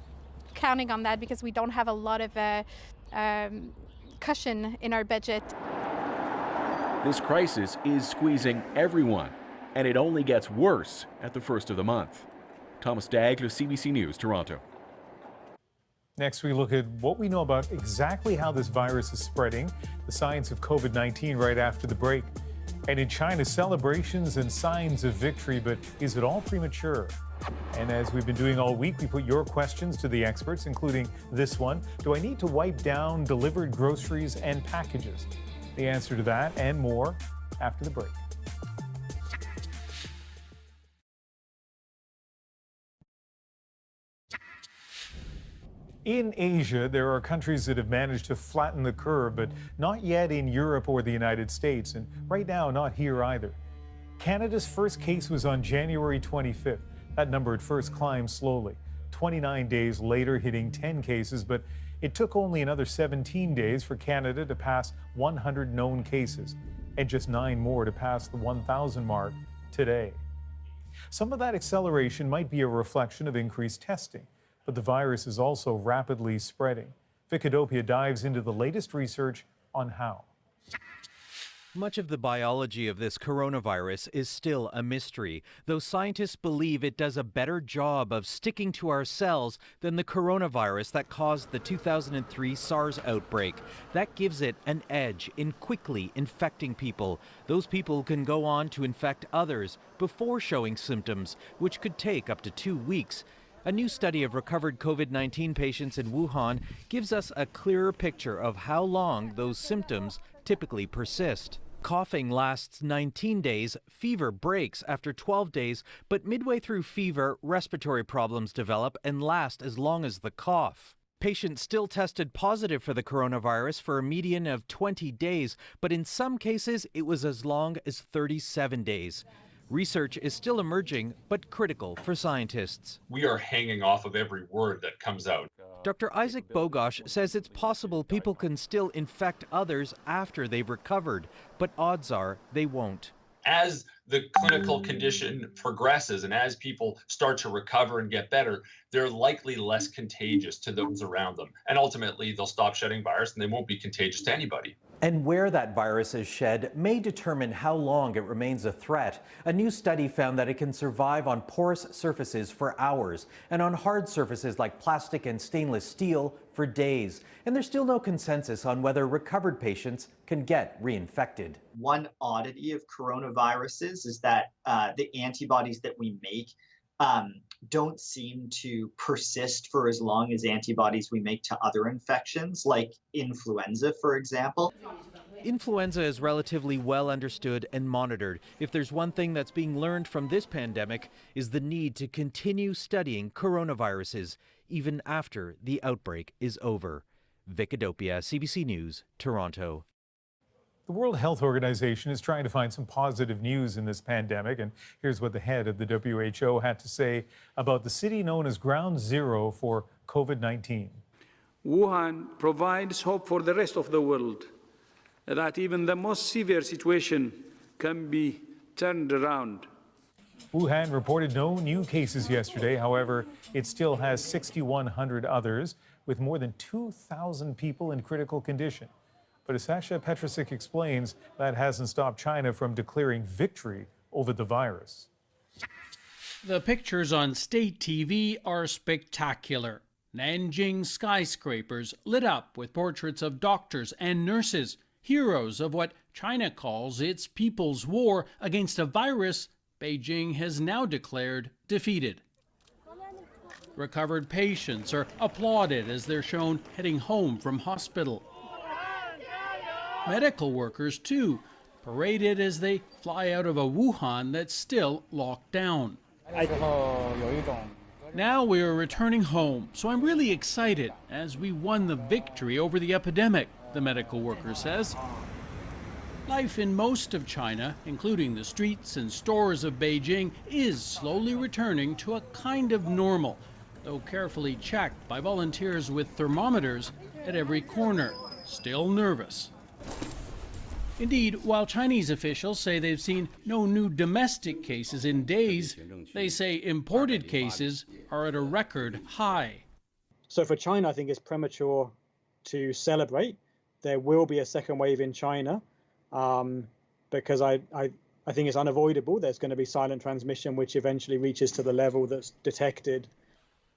Speaker 10: counting on that because we don't have a lot of cushion in our budget.
Speaker 30: This crisis is squeezing everyone, and it only gets worse at the first of the month. Thomas Daigle, CBC News, Toronto.
Speaker 19: Next, we look at what we know about exactly how this virus is spreading, the science of COVID-19 right after the break. And in China, celebrations and signs of victory, but is it all premature? And as we've been doing all week, we put your questions to the experts, including this one. Do I need to wipe down delivered groceries and packages? The answer to that and more after the break. In Asia, there are countries that have managed to flatten the curve, but not yet in Europe or the United States, and right now, not here either. Canada's first case was on January 25th. That number at first climbed slowly, 29 days later hitting 10 cases, but it took only another 17 days for Canada to pass 100 known cases, and just 9 more to pass the 1,000 mark today. Some of that acceleration might be a reflection of increased testing, but the virus is also rapidly spreading. Vicadopia dives into the latest research on how.
Speaker 12: Much of the biology of this coronavirus is still a mystery, though scientists believe it does a better job of sticking to our cells than the coronavirus that caused the 2003 SARS outbreak. That gives it an edge in quickly infecting people. Those people can go on to infect others before showing symptoms, which could take up to 2 weeks. A new study of recovered COVID-19 patients in Wuhan gives us a clearer picture of how long those symptoms typically persist. Coughing lasts 19 days, fever breaks after 12 days, but midway through fever, respiratory problems develop and last as long as the cough. Patients still tested positive for the coronavirus for a median of 20 days, but in some cases it was as long as 37 days. Research is still emerging, but critical for scientists.
Speaker 13: We are hanging off of every word that comes out.
Speaker 12: Dr. Isaac Bogosh says it's possible people can still infect others after they've recovered, but odds are they won't.
Speaker 13: As the clinical condition progresses and as people start to recover and get better, they're likely less contagious to those around them. And ultimately, they'll stop shedding virus and they won't be contagious to anybody.
Speaker 14: And where that virus is shed may determine how long it remains a threat. A new study found that it can survive on porous surfaces for hours and on hard surfaces like plastic and stainless steel for days. And there's still no consensus on whether recovered patients can get reinfected.
Speaker 20: One oddity of coronaviruses is that the antibodies that we make don't seem to persist for as long as antibodies we make to other infections, like influenza, for example.
Speaker 12: Influenza is relatively well understood and monitored. If there's one thing that's being learned from this pandemic, is the need to continue studying coronaviruses, even after the outbreak is over. Vicadopia, CBC News, Toronto.
Speaker 19: The World Health Organization is trying to find some positive news in this pandemic, and here's what the head of the WHO had to say about the city known as Ground Zero for COVID-19.
Speaker 1: Wuhan provides hope for the rest of the world that even the most severe situation can be turned around.
Speaker 19: Wuhan reported no new cases yesterday. However, it still has 6,100 others, with more than 2,000 people in critical condition. But as Sasha Petrusik explains, that hasn't stopped China from declaring victory over the virus.
Speaker 2: The pictures on state TV are spectacular. Nanjing skyscrapers lit up with portraits of doctors and nurses, heroes of what China calls its people's war against a virus Beijing has now declared defeated. Recovered patients are applauded as they're shown heading home from hospital. Medical workers, too, paraded as they fly out of a Wuhan that's still locked down. Now we are returning home, so I'm really excited as we won the victory over the epidemic, the medical worker says. Life in most of China, including the streets and stores of Beijing, is slowly returning to a kind of normal, though carefully checked by volunteers with thermometers at every corner, still nervous. Indeed, while Chinese officials say they've seen no new domestic cases in days, they say imported cases are at a record high.
Speaker 4: So for China, I think it's premature to celebrate. There will be a second wave in China because I think it's unavoidable. There's going to be silent transmission, which eventually reaches to the level that's detected.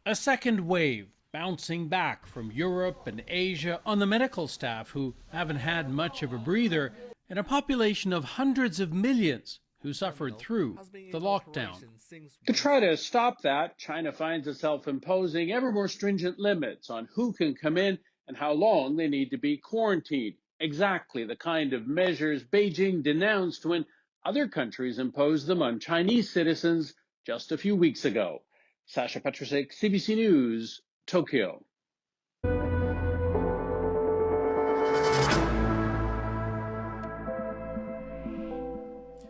Speaker 2: A second wave bouncing back from Europe and Asia on the medical staff who haven't had much of a breather, and a population of hundreds of millions who suffered through the lockdown.
Speaker 1: To try to stop that, China finds itself imposing ever more stringent limits on who can come in and how long they need to be quarantined. Exactly the kind of measures Beijing denounced when other countries imposed them on Chinese citizens just a few weeks ago. Sasha Petrusik, CBC News, Tokyo.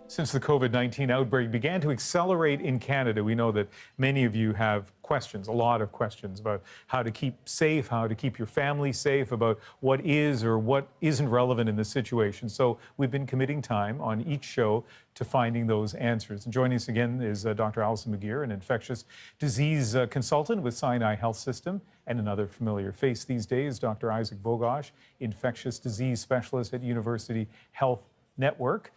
Speaker 19: Since the COVID-19 outbreak began to accelerate in Canada, we know that many of you have questions, a lot of questions about how to keep safe, how to keep your family safe, about what is or what isn't relevant in this situation. So we've been committing time on each show to finding those answers. And joining us again is Dr. Alison McGeer, an infectious disease consultant with Sinai Health System, and another familiar face these days, Dr. Isaac Bogosh, infectious disease specialist at University Health Network.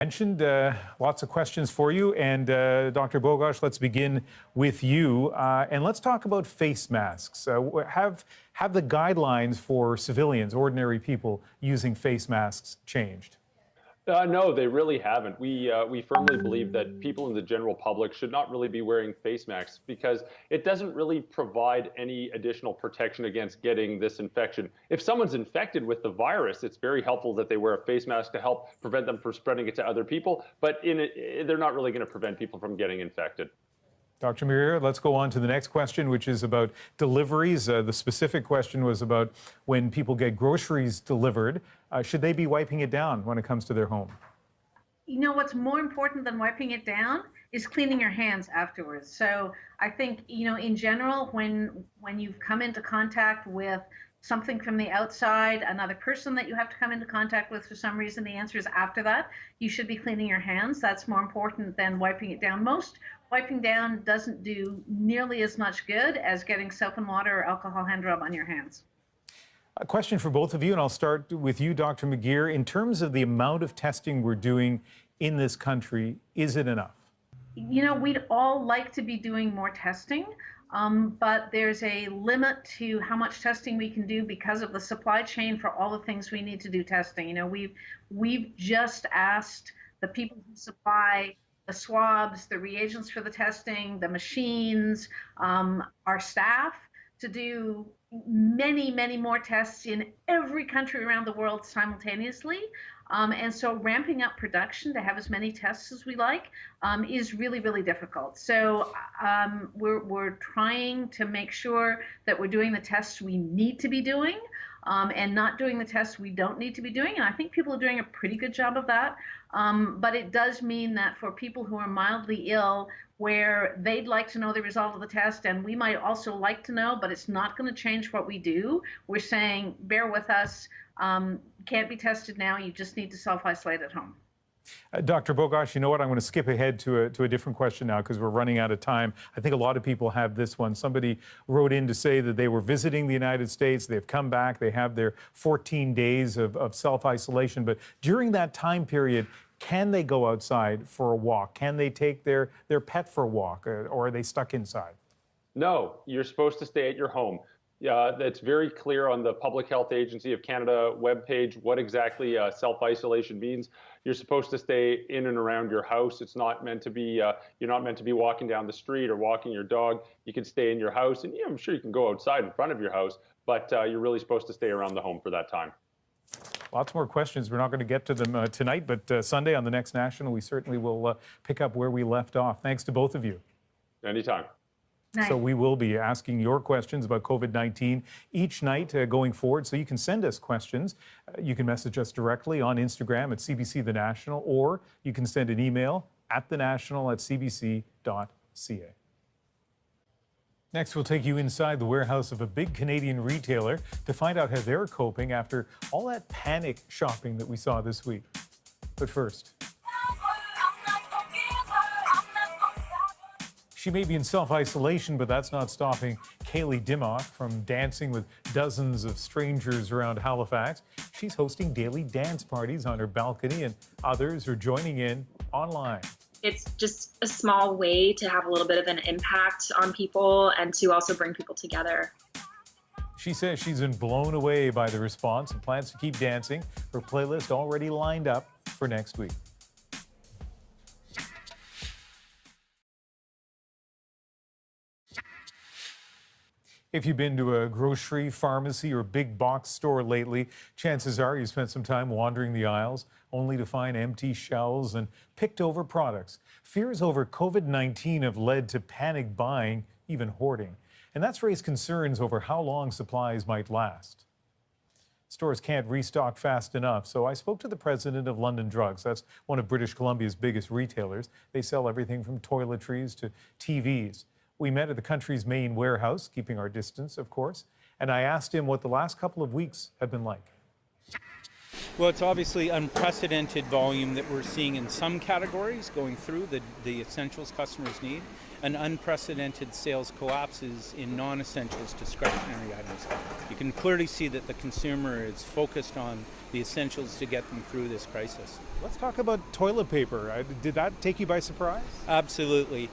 Speaker 19: Mentioned lots of questions for you, and Dr. Bogosh, let's begin with you, and let's talk about face masks. Have the guidelines for civilians, ordinary people, using face masks changed?
Speaker 6: No, they really haven't. We firmly believe that people in the general public should not really be wearing face masks because it doesn't really provide any additional protection against getting this infection. If someone's infected with the virus, it's very helpful that they wear a face mask to help prevent them from spreading it to other people, but they're not really going to prevent people from getting infected.
Speaker 19: Dr. Muir, let's go on to the next question, which is about deliveries. The specific question was about when people get groceries delivered, should they be wiping it down when it comes to their home?
Speaker 11: You know, what's more important than wiping it down is cleaning your hands afterwards. So I think, you know, in general, when you've come into contact with something from the outside, another person that you have to come into contact with for some reason, the answer is after that, you should be cleaning your hands. That's more important than wiping it down. Most wiping down doesn't do nearly as much good as getting soap and water or alcohol hand rub on your hands.
Speaker 19: A question for both of you, and I'll start with you, Dr. McGeer. In terms of the amount of testing we're doing in this country, is it enough?
Speaker 11: You know, we'd all like to be doing more testing, but there's a limit to how much testing we can do because of the supply chain for all the things we need to do testing. You know, we've just asked the people who supply the swabs, the reagents for the testing, the machines, our staff to do many, many more tests in every country around the world simultaneously. And so ramping up production to have as many tests as we like is really, really difficult. So we're trying to make sure that we're doing the tests we need to be doing. and not doing the tests we don't need to be doing. And I think people are doing a pretty good job of that. But it does mean that for people who are mildly ill, where they'd like to know the result of the test, and we might also like to know, but it's not going to change what we do. We're saying, bear with us. Can't be tested now. You just need to self-isolate at home.
Speaker 19: Dr. Bogosh, you know what? I'm going to skip ahead to a different question now because we're running out of time. I think a lot of people have this one. Somebody wrote in to say that they were visiting the United States. They've come back. They have their 14 days of self-isolation. But during that time period, can they go outside for a walk? Can they take their pet for a walk, or are they stuck inside?
Speaker 6: No, you're supposed to stay at your home. It's very clear on the Public Health Agency of Canada webpage what exactly self-isolation means. You're supposed to stay in and around your house. It's not meant to be, you're not meant to be walking down the street or walking your dog. You can stay in your house, and I'm sure you can go outside in front of your house, but you're really supposed to stay around the home for that time.
Speaker 19: Lots more questions. We're not going to get to them tonight, but Sunday on the next National, we certainly will pick up where we left off. Thanks to both of you.
Speaker 6: Anytime.
Speaker 19: So we will be asking your questions about COVID-19 each night going forward. So you can send us questions. You can message us directly on Instagram at CBC The National, or you can send an email at thenational@cbc.ca. Next, we'll take you inside the warehouse of a big Canadian retailer to find out how they're coping after all that panic shopping that we saw this week. But first, she may be in self-isolation, but that's not stopping Kaylee Dimmock from dancing with dozens of strangers around Halifax. She's hosting daily dance parties on her balcony, and others are joining in online.
Speaker 3: It's just a small way to have a little bit of an impact on people and to also bring people together.
Speaker 19: She says she's been blown away by the response and plans to keep dancing. Her playlist already lined up for next week. If you've been to a grocery, pharmacy, or big box store lately, chances are you spent some time wandering the aisles only to find empty shelves and picked over products. Fears over COVID-19 have led to panic buying, even hoarding. And that's raised concerns over how long supplies might last. Stores can't restock fast enough, so I spoke to the president of London Drugs. That's one of British Columbia's biggest retailers. They sell everything from toiletries to TVs. We met at the country's main warehouse, keeping our distance, of course, and I asked him what the last couple of weeks have been like.
Speaker 7: Well, it's obviously unprecedented volume that we're seeing in some categories going through the essentials customers need, and unprecedented sales collapses in non-essentials discretionary items. You can clearly see that the consumer is focused on the essentials to get them through this crisis.
Speaker 19: Let's talk about toilet paper. Did that take you by surprise?
Speaker 7: Absolutely.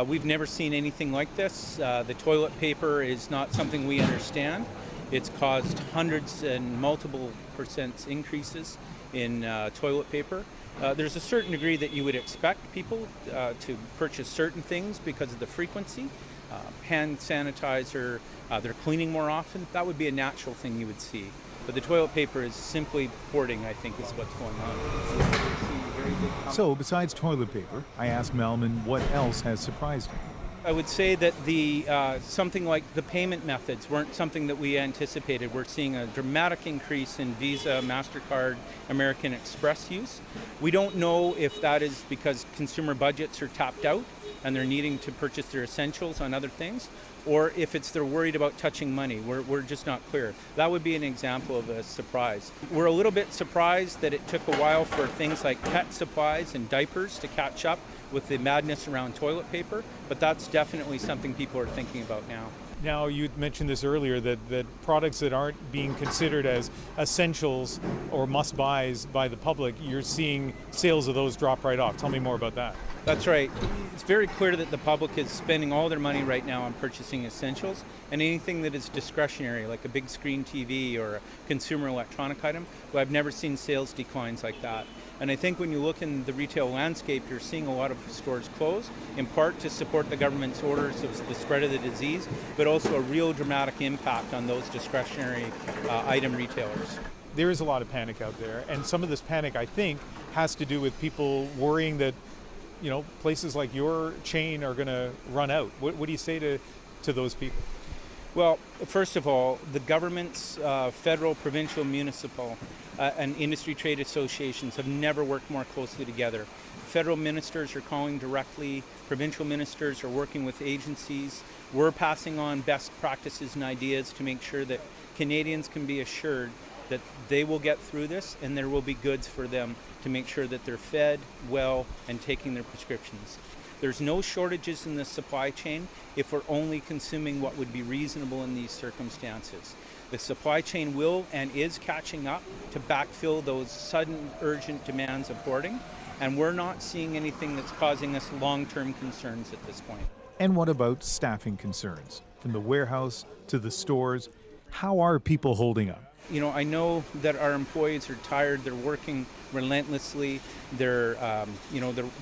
Speaker 7: We've never seen anything like this. The toilet paper is not something we understand. It's caused hundreds and multiple % increases in toilet paper. There's a certain degree that you would expect people to purchase certain things because of the frequency. Hand sanitizer, they're cleaning more often. That would be a natural thing you would see. But the toilet paper is simply hoarding, I think, is what's going on.
Speaker 19: So, besides toilet paper, I asked Melman what else has surprised him.
Speaker 7: I would say that the something like the payment methods weren't something that we anticipated. We're seeing a dramatic increase in Visa, MasterCard, American Express use. We don't know if that is because consumer budgets are tapped out and they're needing to purchase their essentials on other things, or if it's they're worried about touching money. We're just not clear. That would be an example of a surprise. We're a little bit surprised that it took a while for things like pet supplies and diapers to catch up with the madness around toilet paper, but that's definitely something people are thinking about now.
Speaker 19: Now, you mentioned this earlier, that products that aren't being considered as essentials or must-buys by the public, you're seeing sales of those drop right off. Tell me more about that.
Speaker 7: That's right. It's very clear that the public is spending all their money right now on purchasing essentials, and anything that is discretionary, like a big screen TV or a consumer electronic item, well, I've never seen sales declines like that. And I think when you look in the retail landscape, you're seeing a lot of stores close, in part to support the government's orders of the spread of the disease, but also a real dramatic impact on those discretionary item retailers.
Speaker 19: There is a lot of panic out there, and some of this panic, I think, has to do with people worrying that, you know, places like your chain are going to run out. What do you say to those people?
Speaker 7: Well, first of all, the governments, federal, provincial, municipal, and industry trade associations have never worked more closely together. Federal ministers are calling directly, provincial ministers are working with agencies. We're passing on best practices and ideas to make sure that Canadians can be assured that they will get through this and there will be goods for them to make sure that they're fed, well, and taking their prescriptions. There's no shortages in the supply chain if we're only consuming what would be reasonable in these circumstances. The supply chain will and is catching up to backfill those sudden urgent demands of hoarding, and we're not seeing anything that's causing us long-term concerns at this point.
Speaker 19: And what about staffing concerns? From the warehouse to the stores, how are people holding up?
Speaker 7: You know, I know that our employees are tired. They're working relentlessly. They're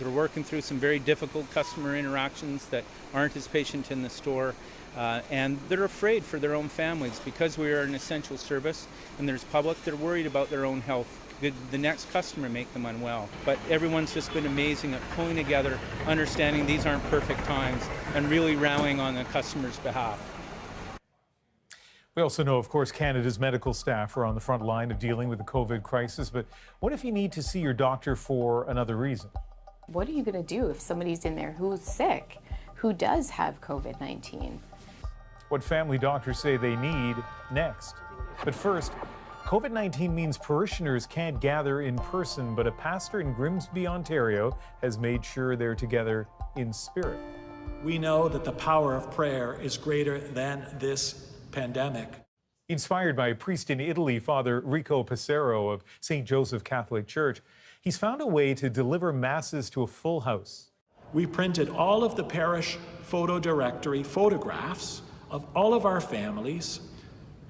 Speaker 7: working through some very difficult customer interactions that aren't as patient in the store. And they're afraid for their own families because we are an essential service and there's public. They're worried about their own health. Could the next customer make them unwell? But everyone's just been amazing at pulling together, understanding these aren't perfect times, and really rallying on the customer's behalf.
Speaker 19: We also know, of course, Canada's medical staff are on the front line of dealing with the COVID crisis, but what if you need to see your doctor for another reason?
Speaker 15: What are you going to do if somebody's in there who's sick, who does have COVID-19?
Speaker 19: What family doctors say they need next. But first, COVID-19 means parishioners can't gather in person, but a pastor in Grimsby, Ontario has made sure they're together in spirit.
Speaker 16: We know that the power of prayer is greater than this pandemic.
Speaker 19: Inspired by a priest in Italy, Father Rico Passero of St. Joseph Catholic Church, he's found a way to deliver masses to a full house.
Speaker 16: We printed all of the parish photo directory photographs of all of our families,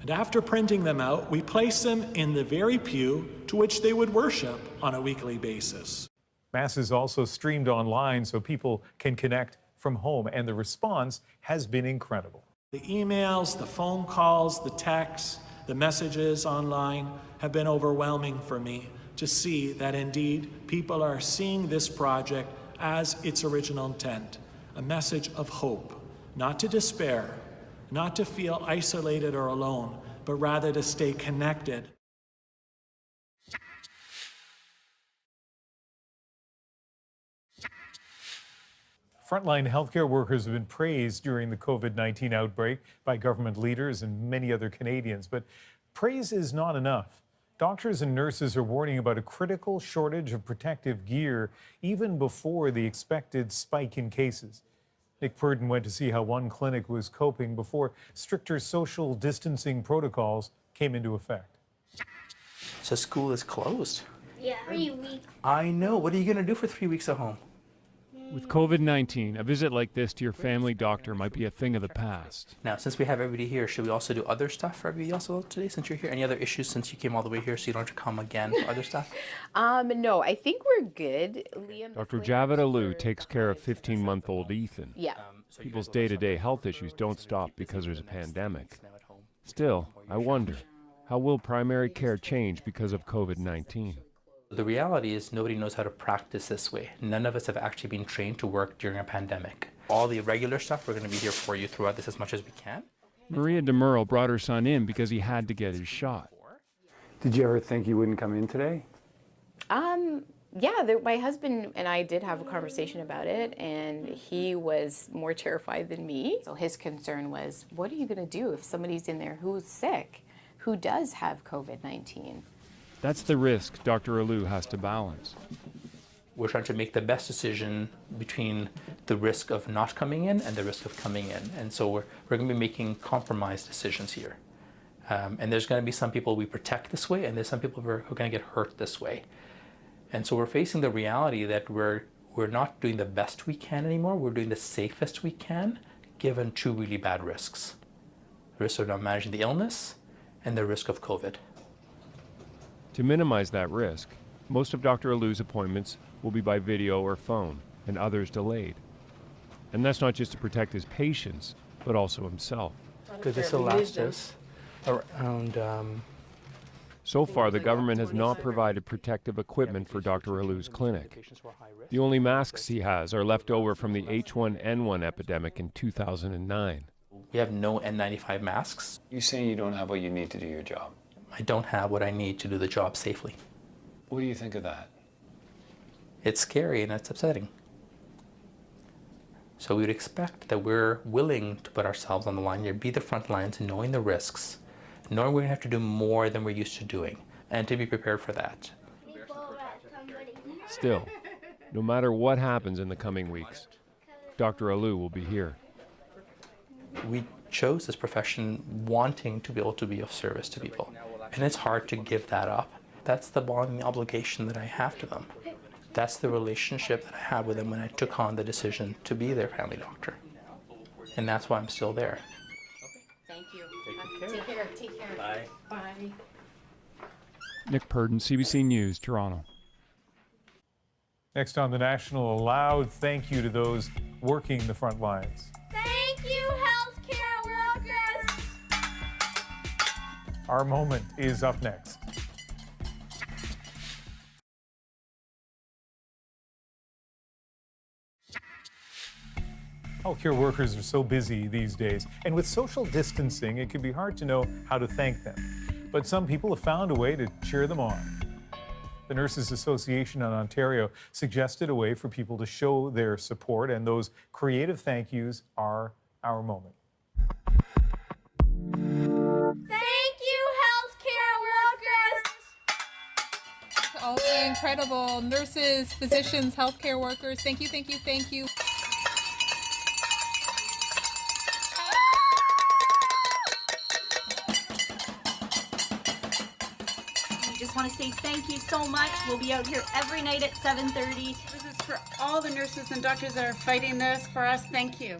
Speaker 16: and after printing them out, we placed them in the very pew to which they would worship on a weekly basis.
Speaker 19: Mass is also streamed online so people can connect from home, and the response has been incredible.
Speaker 16: The emails, the phone calls, the texts, the messages online have been overwhelming for me to see that indeed people are seeing this project as its original intent, a message of hope, not to despair, not to feel isolated or alone, but rather to stay connected.
Speaker 19: Frontline healthcare workers have been praised during the COVID-19 outbreak by government leaders and many other Canadians, but praise is not enough. Doctors and nurses are warning about a critical shortage of protective gear even before the expected spike in cases. Nick Purdon went to see how one clinic was coping before stricter social distancing protocols came into effect.
Speaker 17: So school is closed.
Speaker 18: Yeah. 3 weeks.
Speaker 17: I know. What are you going to do for 3 weeks at home?
Speaker 21: With COVID-19, a visit like this to your family doctor might be a thing of the past.
Speaker 17: Now, since we have everybody here, should we also do other stuff for everybody else today since you're here? Any other issues since you came all the way here so you don't have to come again for other stuff?
Speaker 15: No, I think we're good. Liam,
Speaker 21: Dr. Javid Alou takes care of 15-month-old Ethan.
Speaker 15: Yeah.
Speaker 21: People's day-to-day health issues don't stop because there's a pandemic. Still, I wonder, how will primary care change because of COVID-19?
Speaker 17: The reality is nobody knows how to practice this way. None of us have actually been trained to work during a pandemic. All the regular stuff, we're going to be here for you throughout this as much as we can.
Speaker 21: Maria DeMurro brought her son in because he had to get his shot.
Speaker 23: Did you ever think you wouldn't come in today?
Speaker 15: Yeah, my husband and I did have a conversation about it, and he was more terrified than me. So his concern was, what are you going to do if somebody's in there who's sick, who does have COVID-19?
Speaker 21: That's the risk Dr. Alou has to balance.
Speaker 17: We're trying to make the best decision between the risk of not coming in and the risk of coming in. And so we're going to be making compromise decisions here. And there's going to be some people we protect this way, and there's some people who are going to get hurt this way. And so we're facing the reality that we're not doing the best we can anymore. We're doing the safest we can, given two really bad risks. The risk of not managing the illness and the risk of COVID.
Speaker 21: To minimize that risk, most of Dr. Alou's appointments will be by video or phone, and others delayed. And that's not just to protect his patients, but also himself.
Speaker 17: Because this will last us around...
Speaker 21: So far, the government has not provided protective equipment for Dr. Alou's clinic. The only masks he has are left over from the H1N1 epidemic in 2009.
Speaker 17: We have no N95 masks.
Speaker 5: You're saying you don't have what you need to do your job?
Speaker 17: I don't have what I need to do the job safely.
Speaker 5: What do you think of that?
Speaker 17: It's scary and it's upsetting. So we would expect that we're willing to put ourselves on the line here, be the front lines, knowing the risks, knowing we're going to have to do more than we're used to doing, and to be prepared for that.
Speaker 21: Still, no matter what happens in the coming weeks, Dr. Alou will be here.
Speaker 17: We chose this profession wanting to be able to be of service to people, and it's hard to give that up. That's the bonding obligation that I have to them. That's the relationship that I had with them when I took on the decision to be their family doctor. And that's why I'm still there.
Speaker 15: Thank you. Take care. Take care.
Speaker 17: Bye.
Speaker 15: Bye.
Speaker 8: Nick Purdon, CBC News, Toronto.
Speaker 19: Next on The National, a loud thank you to those working the front lines.
Speaker 18: Thank you, healthcare workers!
Speaker 19: Our moment is up next. Healthcare workers are so busy these days, and with social distancing, it can be hard to know how to thank them. But some people have found a way to cheer them on. The Nurses Association in Ontario suggested a way for people to show their support, and those creative thank yous are our moment.
Speaker 18: Thank you, healthcare workers!
Speaker 22: To all the incredible nurses, physicians, healthcare workers, thank you, thank you, thank you.
Speaker 24: Just want to say thank you so much. We'll be out here every night at 7:30.
Speaker 25: This is for all the nurses and doctors that are fighting this for us. Thank you.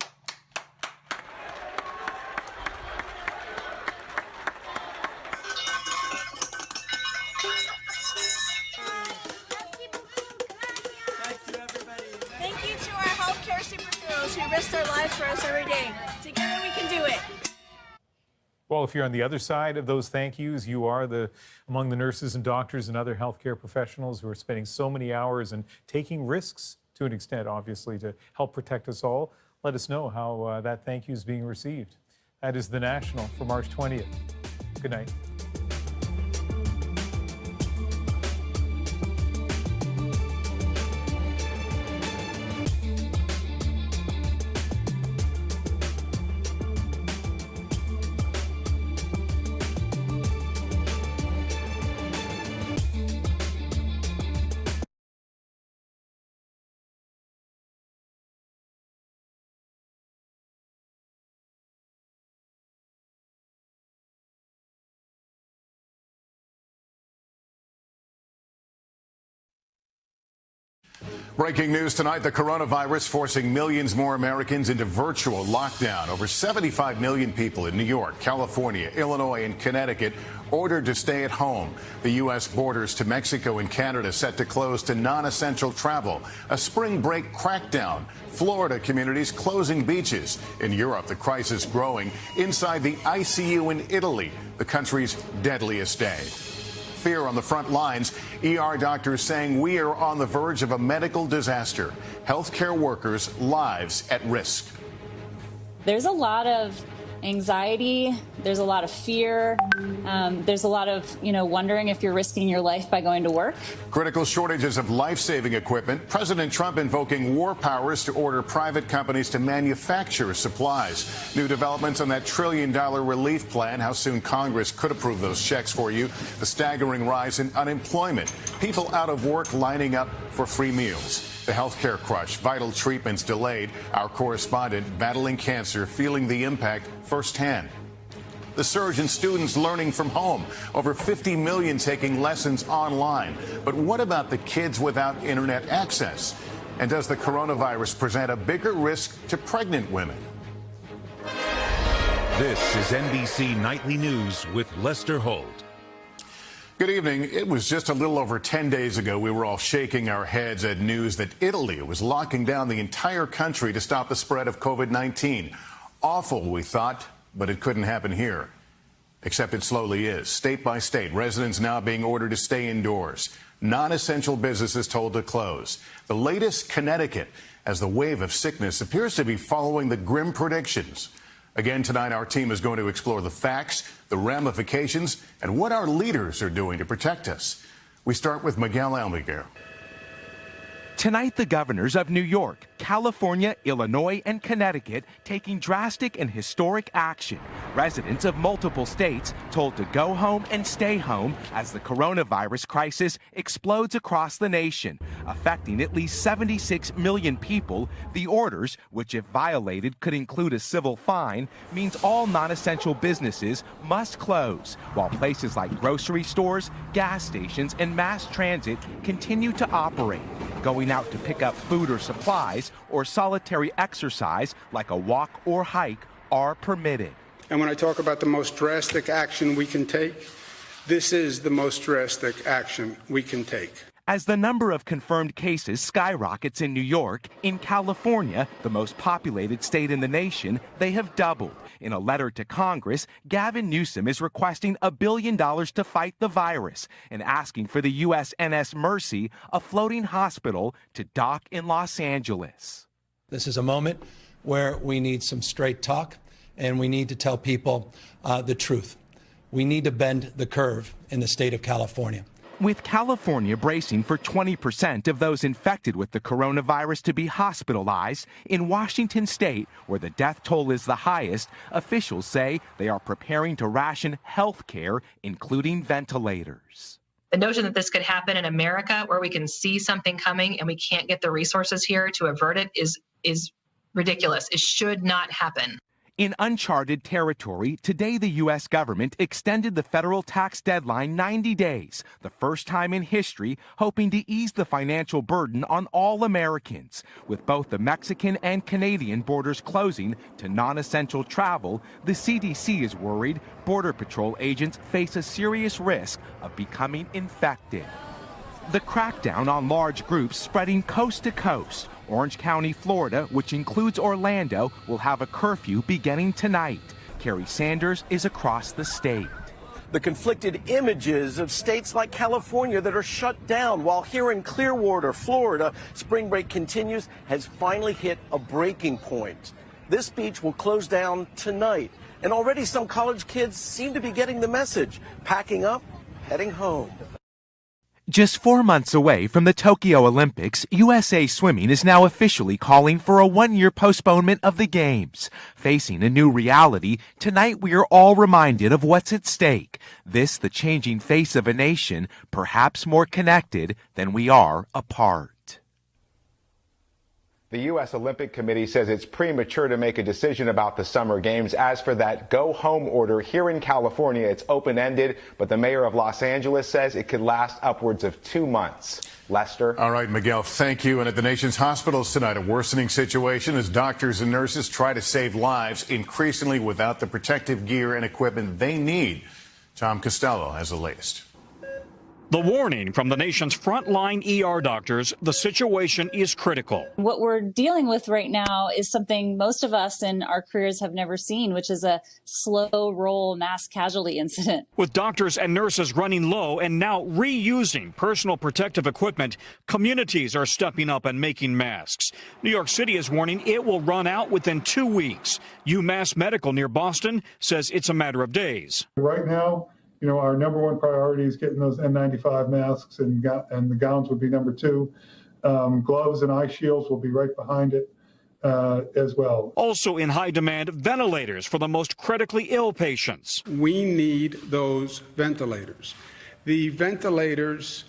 Speaker 18: Thank you to our healthcare superheroes who risk their lives for us every day. Together we can do it.
Speaker 19: Well, if you're on the other side of those thank yous, you are among the nurses and doctors and other healthcare professionals who are spending so many hours and taking risks to an extent, obviously, to help protect us all. Let us know how that thank you is being received. That is The National for March 20th. Good night.
Speaker 26: Breaking news tonight, the coronavirus forcing millions more Americans into virtual lockdown. Over 75 million people in New York, California, Illinois, and Connecticut ordered to stay at home. The U.S. borders to Mexico and Canada set to close to non-essential travel. A spring break crackdown. Florida communities closing beaches. In Europe, the crisis growing inside the ICU in Italy, the country's deadliest day. Fear on the front lines. ER doctors saying we are on the verge of a medical disaster. Healthcare workers' lives at risk.
Speaker 27: There's a lot of anxiety. There's a lot of fear. There's a lot of, wondering if you're risking your life by going to work.
Speaker 26: Critical shortages of life-saving equipment. President Trump invoking war powers to order private companies to manufacture supplies. New developments on that $1 trillion relief plan. How soon Congress could approve those checks for you. The staggering rise in unemployment. People out of work lining up for free meals. The healthcare crush, vital treatments delayed. Our correspondent battling cancer, feeling the impact firsthand. The surge in students learning from home. Over 50 million taking lessons online. But what about the kids without internet access? And does the coronavirus present a bigger risk to pregnant women?
Speaker 28: This is NBC Nightly News with Lester Holt.
Speaker 26: Good evening. It was just a little over 10 days ago we were all shaking our heads at news that Italy was locking down the entire country to stop the spread of COVID-19. Awful, we thought, but it couldn't happen here. Except it slowly is. State by state, residents now being ordered to stay indoors. Non-essential businesses told to close. The latest, Connecticut, as the wave of sickness appears to be following the grim predictions. Again, tonight, our team is going to explore the facts, the ramifications, and what our leaders are doing to protect us. We start with Miguel Almaguer.
Speaker 2: Tonight, the governors of New York, California, Illinois, and Connecticut taking drastic and historic action. Residents of multiple states told to go home and stay home as the coronavirus crisis explodes across the nation, affecting at least 76 million people. The orders, which if violated could include a civil fine, means all non-essential businesses must close, while places like grocery stores, gas stations, and mass transit continue to operate. Going out to pick up food or supplies or solitary exercise like a walk or hike are permitted.
Speaker 4: And when I talk about the most drastic action we can take, this is the most drastic action we can take.
Speaker 2: As the number of confirmed cases skyrockets in New York, in California, the most populated state in the nation, they have doubled. In a letter to Congress, Gavin Newsom is requesting $1 billion to fight the virus and asking for the USNS Mercy, a floating hospital, to dock in Los Angeles.
Speaker 9: This is a moment where we need some straight talk, and we need to tell people the truth. We need to bend the curve in the state of California.
Speaker 2: With California bracing for 20% of those infected with the coronavirus to be hospitalized, in Washington state, where the death toll is the highest, officials say they are preparing to ration health care, including ventilators.
Speaker 10: The notion that this could happen in America, where we can see something coming and we can't get the resources here to avert it, is ridiculous. It should not happen.
Speaker 2: In uncharted territory, today the U.S. government extended the federal tax deadline 90 days, the first time in history, hoping to ease the financial burden on all Americans. With both the Mexican and Canadian borders closing to non-essential travel, the CDC is worried Border Patrol agents face a serious risk of becoming infected. The crackdown on large groups spreading coast to coast. Orange County, Florida, which includes Orlando, will have a curfew beginning tonight. Kerry Sanders is across the state.
Speaker 12: The conflicted images of states like California that are shut down, while here in Clearwater, Florida, spring break continues, has finally hit a breaking point. This beach will close down tonight, and already some college kids seem to be getting the message, packing up, heading home.
Speaker 2: Just 4 months away from the Tokyo Olympics, USA Swimming is now officially calling for a one-year postponement of the Games. Facing a new reality, tonight we are all reminded of what's at stake. This, the changing face of a nation, perhaps more connected than we are apart.
Speaker 13: The U.S. Olympic Committee says it's premature to make a decision about the Summer Games. As for that go-home order here in California, it's open-ended, but the mayor of Los Angeles says it could last upwards of 2 months. Lester?
Speaker 26: All right, Miguel, thank you. And at the nation's hospitals tonight, a worsening situation as doctors and nurses try to save lives, increasingly without the protective gear and equipment they need. Tom Costello has the latest.
Speaker 14: The warning from the nation's frontline ER doctors, the situation is critical.
Speaker 27: What we're dealing with right now is something most of us in our careers have never seen, which is a slow roll mass casualty incident.
Speaker 14: With doctors and nurses running low and now reusing personal protective equipment, communities are stepping up and making masks. New York City is warning it will run out within 2 weeks. UMass Medical near Boston says it's a matter of days.
Speaker 20: Right now, our number one priority is getting those N95 masks, and the gowns would be number two. Gloves and eye shields will be right behind it as well.
Speaker 14: Also in high demand, ventilators for the most critically ill patients.
Speaker 20: We need those ventilators. The ventilators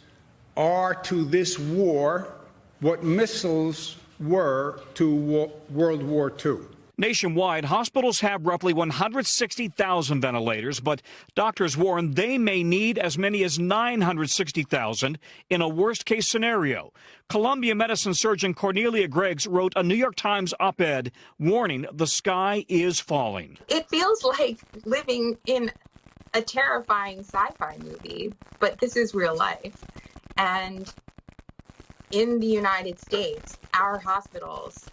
Speaker 20: are to this war what missiles were to World War II.
Speaker 14: Nationwide, hospitals have roughly 160,000 ventilators, but doctors warn they may need as many as 960,000 in a worst-case scenario. Columbia medicine surgeon Cornelia Greggs wrote a New York Times op-ed warning the sky is falling.
Speaker 29: It feels like living in a terrifying sci-fi movie, but this is real life. And in the United States, our hospitals,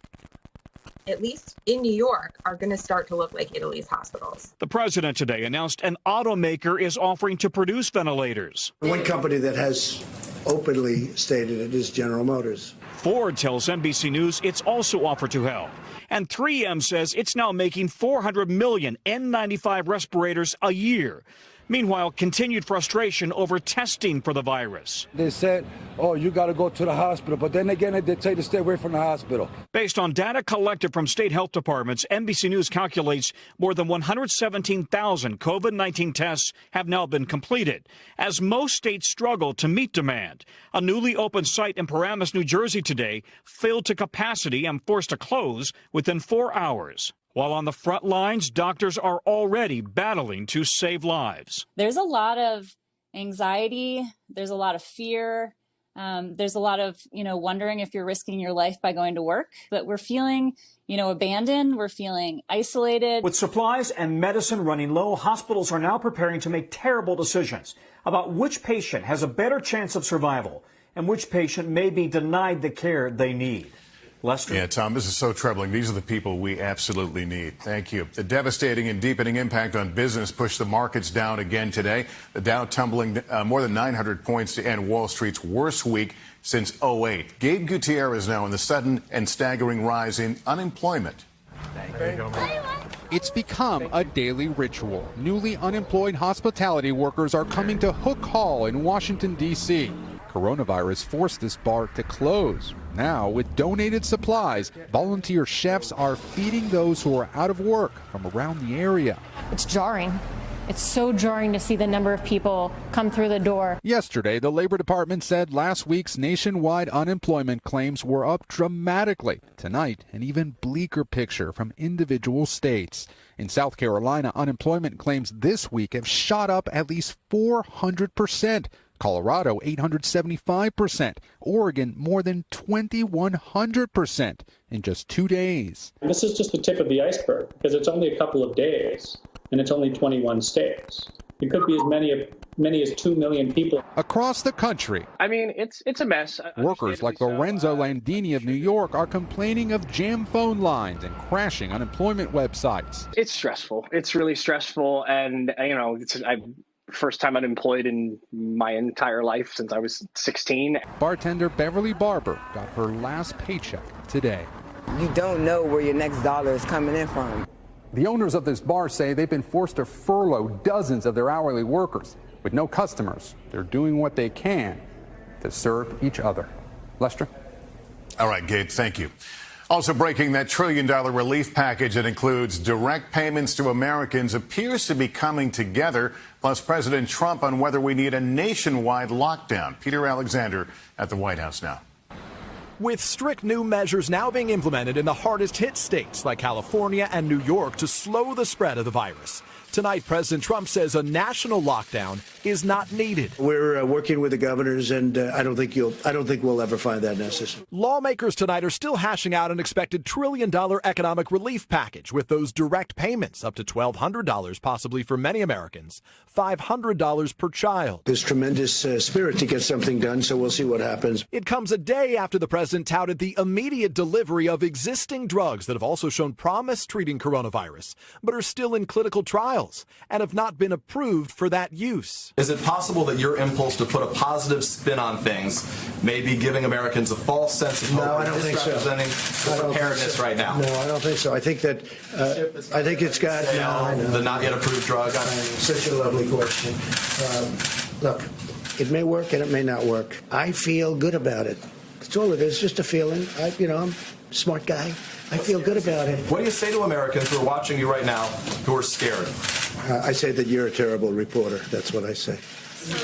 Speaker 29: at least in New York, are going to start to look like Italy's hospitals.
Speaker 14: The president today announced an automaker is offering to produce ventilators.
Speaker 30: One company that has
Speaker 1: openly stated it is General Motors.
Speaker 14: Ford tells NBC News it's also offered to help. And 3M says it's now making 400 million N95 respirators a year. Meanwhile, continued frustration over testing for the virus.
Speaker 3: They said, oh, you got to go to the hospital. But then again, they tell you to stay away from the hospital.
Speaker 14: Based on data collected from state health departments, NBC News calculates more than 117,000 COVID-19 tests have now been completed, as most states struggle to meet demand. A newly opened site in Paramus, New Jersey today filled to capacity and forced to close within 4 hours. While on the front lines, doctors are already battling to save lives.
Speaker 27: There's a lot of anxiety. There's a lot of fear. There's a lot of, wondering if you're risking your life by going to work. But we're feeling, abandoned. We're feeling isolated.
Speaker 14: With supplies and medicine running low, hospitals are now preparing to make terrible decisions about which patient has a better chance of survival and which patient may be denied the care they need. Lester?
Speaker 26: Yeah, Tom, this is so troubling. These are the people we absolutely need. Thank you. The devastating and deepening impact on business pushed the markets down again today. The Dow tumbling more than 900 points to end Wall Street's worst week since 2008. Gabe Gutierrez now in the sudden and staggering rise in unemployment.
Speaker 5: There you go, man. It's become a daily ritual. Newly unemployed hospitality workers are coming to Hook Hall in Washington, D.C. Coronavirus forced this bar to close. Now, with donated supplies, volunteer chefs are feeding those who are out of work from around the area.
Speaker 6: It's jarring. It's so jarring to see the number of people come through the door.
Speaker 5: Yesterday, the Labor Department said last week's nationwide unemployment claims were up dramatically. Tonight, an even bleaker picture from individual states. In South Carolina, unemployment claims this week have shot up at least 400%. Colorado, 875%. Oregon, more than 2,100% in just 2 days.
Speaker 7: This is just the tip of the iceberg because it's only a couple of days and it's only 21 states. It could be as many as 2 million people.
Speaker 5: Across the country.
Speaker 11: I mean, it's a mess.
Speaker 5: Workers like Lorenzo Landini of New York are complaining of jammed phone lines and crashing unemployment websites.
Speaker 11: It's stressful. It's really stressful. And, first time unemployed in my entire life since I was 16.
Speaker 5: Bartender Beverly Barber got her last paycheck today.
Speaker 16: You don't know where your next dollar is coming in from.
Speaker 5: The owners of this bar say they've been forced to furlough dozens of their hourly workers. With no customers, they're doing what they can to serve each other. Lester?
Speaker 26: All right, Gabe, thank you. Also breaking, that $1 trillion relief package that includes direct payments to Americans appears to be coming together, plus President Trump on whether we need a nationwide lockdown. Peter Alexander at the White House now.
Speaker 21: With strict new measures now being implemented in the hardest hit states like California and New York to slow the spread of the virus. Tonight, President Trump says a national lockdown is not needed.
Speaker 1: We're working with the governors, and I don't think we'll ever find that necessary.
Speaker 21: Lawmakers tonight are still hashing out an expected $1 trillion economic relief package with those direct payments up to $1,200 possibly for many Americans, $500 per child.
Speaker 1: There's tremendous spirit to get something done, so we'll see what happens.
Speaker 21: It comes a day after the president touted the immediate delivery of existing drugs that have also shown promise treating coronavirus, but are still in clinical trials and have not been approved for that use.
Speaker 23: Is it possible that your impulse to put a positive spin on things may be giving Americans a false sense of hope?
Speaker 1: No, I don't think so.
Speaker 23: Representing preparedness right now?
Speaker 1: No, I don't think so. I think that it's got
Speaker 23: the not yet approved drug.
Speaker 1: Such a lovely question. Look, it may work and it may not work. I feel good about it. That's all it is, just a feeling. I'm a smart guy. I feel good about it.
Speaker 23: What do you say to Americans who are watching you right now who are scared?
Speaker 1: I say that you're a terrible reporter. That's what I say.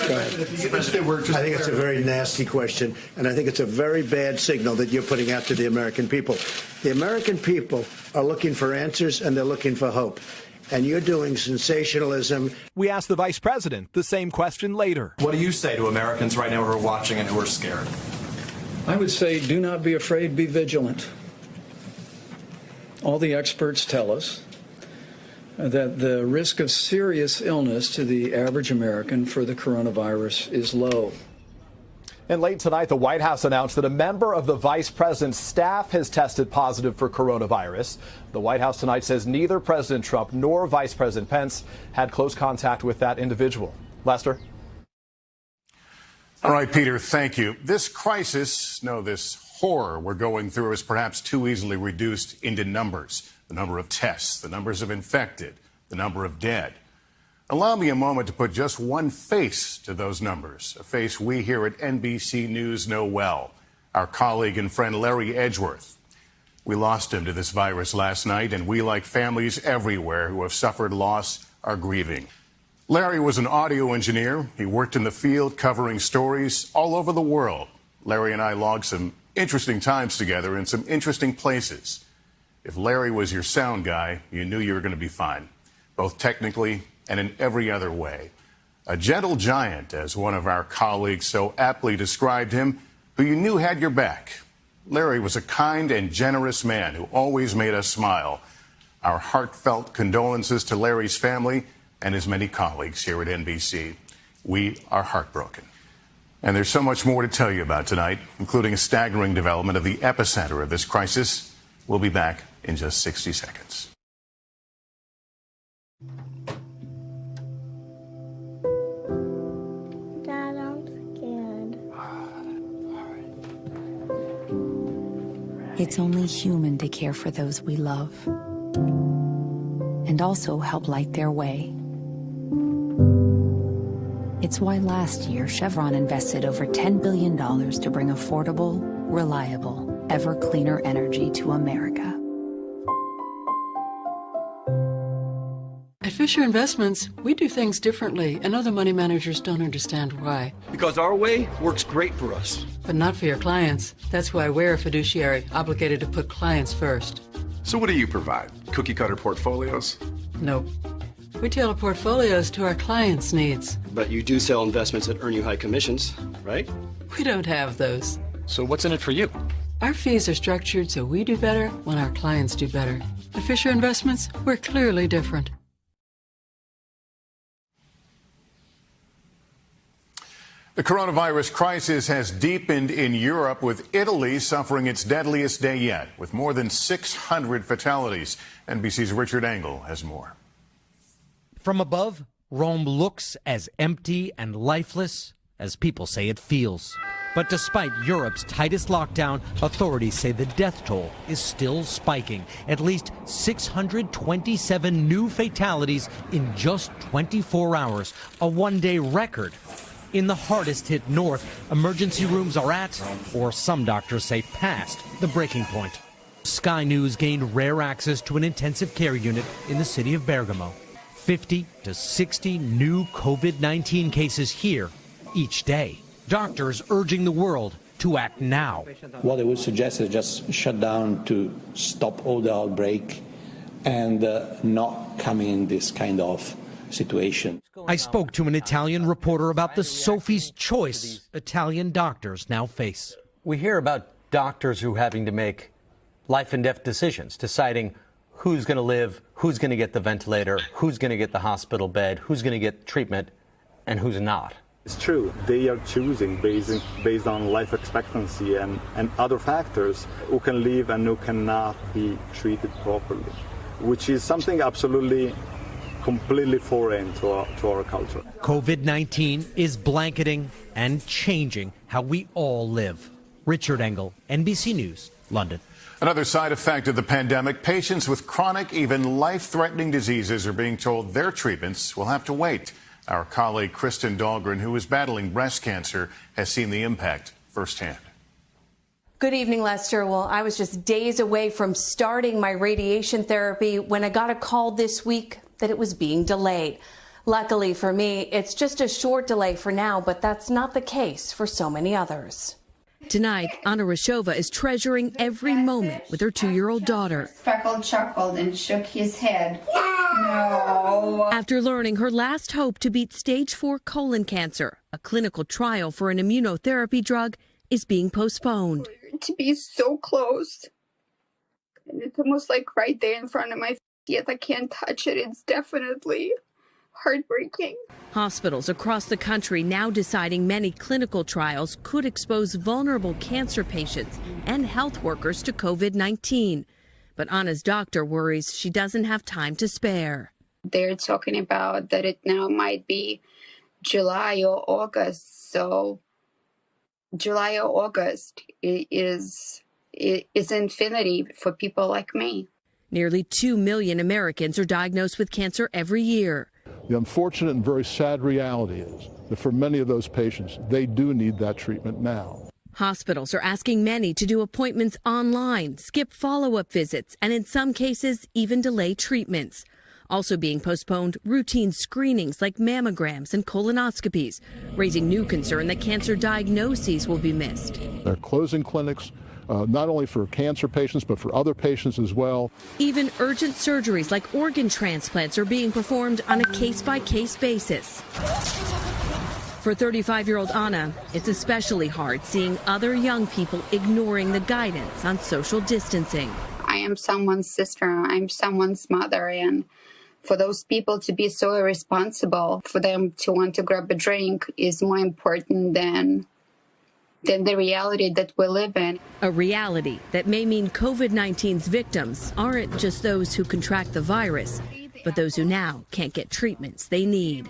Speaker 1: Go ahead. I think it's a very nasty question, and I think it's a very bad signal that you're putting out to the American people. The American people are looking for answers, and they're looking for hope. And you're doing sensationalism.
Speaker 21: We asked the vice president the same question later.
Speaker 23: What do you say to Americans right now who are watching and who are scared?
Speaker 30: I would say do not be afraid, be vigilant. All the experts tell us that the risk of serious illness to the average American for the coronavirus is low.
Speaker 21: And late tonight, the White House announced that a member of the vice president's staff has tested positive for coronavirus. The White House tonight says neither President Trump nor Vice President Pence had close contact with that individual. Lester?
Speaker 26: All right, Peter, thank you. This crisis, this horror we're going through is perhaps too easily reduced into numbers. The number of tests, the numbers of infected, the number of dead. Allow me a moment to put just one face to those numbers, a face we here at NBC News know well, our colleague and friend Larry Edgeworth. We lost him to this virus last night, and we, like families everywhere who have suffered loss, are grieving. Larry was an audio engineer. He worked in the field covering stories all over the world. Larry and I logged some interesting times together in some interesting places. If Larry was your sound guy, you knew you were going to be fine, both technically and in every other way. A gentle giant, as one of our colleagues so aptly described him, who you knew had your back. Larry was a kind and generous man who always made us smile. Our heartfelt condolences to Larry's family and his many colleagues here at NBC. We are heartbroken. And there's so much more to tell you about tonight, including a staggering development of the epicenter of this crisis. We'll be back in just 60 seconds.
Speaker 4: Dad, I'm scared.
Speaker 8: It's only human to care for those we love and also help light their way. It's why last year Chevron invested over $10 billion to bring affordable, reliable, ever cleaner energy to America.
Speaker 15: At Fisher Investments, we do things differently, and other money managers don't understand why.
Speaker 17: Because our way works great for us.
Speaker 15: But not for your clients. That's why we're a fiduciary, obligated to put clients first.
Speaker 17: So what do you provide? Cookie-cutter portfolios?
Speaker 15: Nope. We tailor portfolios to our clients' needs.
Speaker 17: But you do sell investments that earn you high commissions, right?
Speaker 15: We don't have those.
Speaker 17: So what's in it for you?
Speaker 15: Our fees are structured so we do better when our clients do better. At Fisher Investments, we're clearly different.
Speaker 26: The coronavirus crisis has deepened in Europe, with Italy suffering its deadliest day yet, with more than 600 fatalities. NBC's Richard Engel has more.
Speaker 18: From above, Rome looks as empty and lifeless as people say it feels. But despite Europe's tightest lockdown, authorities say the death toll is still spiking. At least 627 new fatalities in just 24 hours, a one-day record. In the hardest hit north, emergency rooms are at, or some doctors say past, the breaking point. Sky News gained rare access to an intensive care unit in the city of Bergamo. 50 to 60 new COVID-19 cases here each day. Doctors urging the world to act now.
Speaker 19: What I would suggest is just shut down to stop all the outbreak and not coming in this kind of situation.
Speaker 18: I spoke to an Italian reporter about the Sophie's choice Italian doctors now face.
Speaker 22: We hear about doctors who are having to make life and death decisions, deciding who's going to live, who's going to get the ventilator, who's going to get the hospital bed, who's going to get treatment, and who's not.
Speaker 24: It's true. They are choosing based on life expectancy and other factors who can live and who cannot be treated properly, which is something absolutely completely foreign to our culture.
Speaker 18: COVID-19 is blanketing and changing how we all live. Richard Engel, NBC News, London.
Speaker 26: Another side effect of the pandemic, patients with chronic, even life-threatening diseases are being told their treatments will have to wait. Our colleague Kristen Dahlgren, who is battling breast cancer, has seen the impact firsthand.
Speaker 25: Good evening, Lester. Well, I was just days away from starting my radiation therapy when I got a call this week that it was being delayed. Luckily for me, it's just a short delay for now, but that's not the case for so many others.
Speaker 28: Tonight, Anna Rashova is treasuring every moment with her 2-year-old daughter.
Speaker 31: Freckle chuckled and shook his head. No.
Speaker 28: After learning her last hope to beat stage 4 colon cancer, a clinical trial for an immunotherapy drug is being postponed.
Speaker 31: To be so close. And it's almost like right there in front of my face, yet I can't touch it. It's definitely heartbreaking.
Speaker 28: Hospitals across the country now deciding many clinical trials could expose vulnerable cancer patients and health workers to COVID-19. But Anna's doctor worries she doesn't have time to spare.
Speaker 31: They're talking about that it now might be July or August, so July or August is infinity for people like me.
Speaker 28: Nearly 2 million Americans are diagnosed with cancer every year.
Speaker 2: The unfortunate and very sad reality is that for many of those patients, they do need that treatment now.
Speaker 28: Hospitals are asking many to do appointments online, skip follow-up visits, and in some cases, even delay treatments. Also being postponed, routine screenings like mammograms and colonoscopies, raising new concern that cancer diagnoses will be missed.
Speaker 2: They're closing clinics, not only for cancer patients, but for other patients as well.
Speaker 28: Even urgent surgeries like organ transplants are being performed on a case-by-case basis. For 35-year-old Anna, it's especially hard seeing other young people ignoring the guidance on social distancing.
Speaker 31: I am someone's sister, I'm someone's mother, and for those people to be so irresponsible, for them to want to grab a drink is more important than the reality that we live in.
Speaker 28: A reality that may mean COVID-19's victims aren't just those who contract the virus, but those who now can't get treatments they need.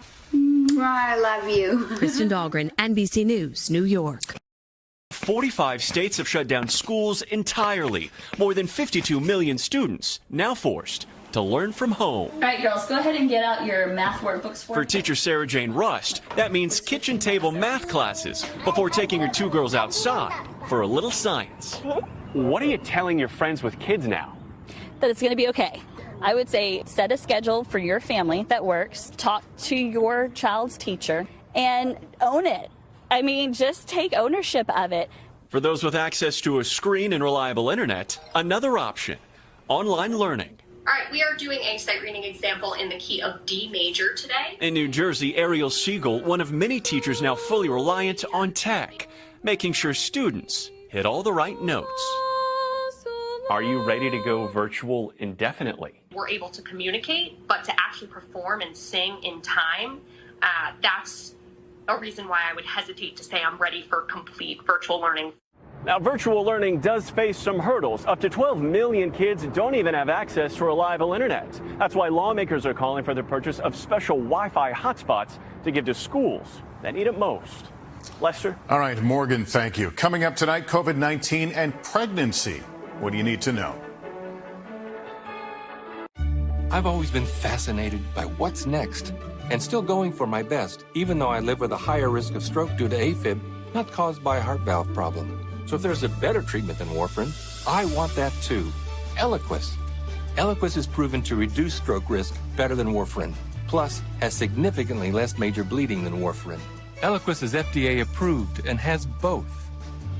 Speaker 31: I love you.
Speaker 28: Kristen Dahlgren, NBC News, New York.
Speaker 3: 45 states have shut down schools entirely. More than 52 million students now forced to learn from home.
Speaker 6: All right, girls, go ahead and get out your math workbooks
Speaker 3: For teacher Sarah Jane Rust, that means kitchen table math classes before taking her two girls outside for a little science.
Speaker 9: What are you telling your friends with kids now?
Speaker 6: That it's going to be okay. I would say set a schedule for your family that works, talk to your child's teacher, and own it. I mean, just take ownership of it.
Speaker 3: For those with access to a screen and reliable internet, another option, online learning.
Speaker 10: All right, we are doing a sight reading example in the key of D major today.
Speaker 3: In New Jersey, Ariel Siegel, one of many teachers now fully reliant on tech, making sure students hit all the right notes.
Speaker 9: Are you ready to go virtual indefinitely?
Speaker 10: We're able to communicate, but to actually perform and sing in time, that's a reason why I would hesitate to say I'm ready for complete virtual learning.
Speaker 9: Now, virtual learning does face some hurdles. Up to 12 million kids don't even have access to reliable internet. That's why lawmakers are calling for the purchase of special Wi-Fi hotspots to give to schools that need it most. Lester?
Speaker 26: All right, Morgan, thank you. Coming up tonight, COVID-19 and pregnancy. What do you need to know?
Speaker 12: I've always been fascinated by what's next and still going for my best, even though I live with a higher risk of stroke due to AFib, not caused by a heart valve problem. So if there's a better treatment than warfarin, I want that too. Eliquis. Eliquis is proven to reduce stroke risk better than warfarin, plus has significantly less major bleeding than warfarin. Eliquis is FDA approved and has both.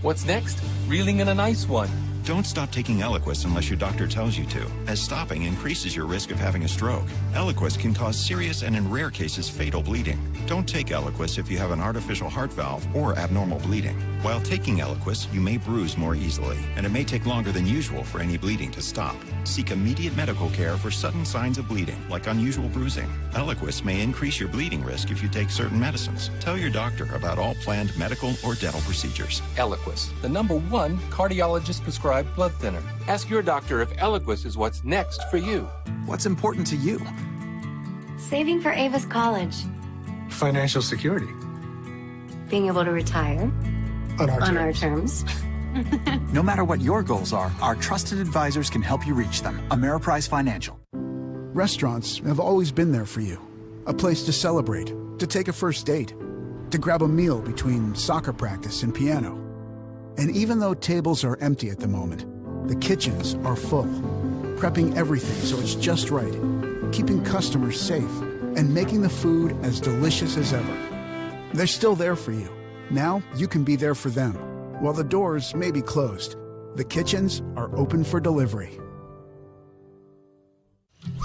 Speaker 12: What's next? Reeling in a nice one.
Speaker 13: Don't stop taking Eliquis unless your doctor tells you to, as stopping increases your risk of having a stroke. Eliquis can cause serious and in rare cases fatal bleeding. Don't take Eliquis if you have an artificial heart valve or abnormal bleeding. While taking Eliquis, you may bruise more easily, and it may take longer than usual for any bleeding to stop. Seek immediate medical care for sudden signs of bleeding, like unusual bruising. Eliquis may increase your bleeding risk if you take certain medicines. Tell your doctor about all planned medical or dental procedures.
Speaker 12: Eliquis, the #1 cardiologist-prescribed blood thinner. Ask your doctor if Eliquis is what's next for you.
Speaker 14: What's important to you?
Speaker 20: Saving for Ava's college.
Speaker 14: Financial security.
Speaker 20: Being able to retire.
Speaker 14: On
Speaker 20: our terms.
Speaker 14: No matter what your goals are, our trusted advisors can help you reach them. Ameriprise Financial.
Speaker 27: Restaurants have always been there for you. A place to celebrate, to take a first date, to grab a meal between soccer practice and piano. And even though tables are empty at the moment, the kitchens are full, prepping everything so it's just right, keeping customers safe, and making the food as delicious as ever. They're still there for you. Now you can be there for them. While the doors may be closed, the kitchens are open for delivery.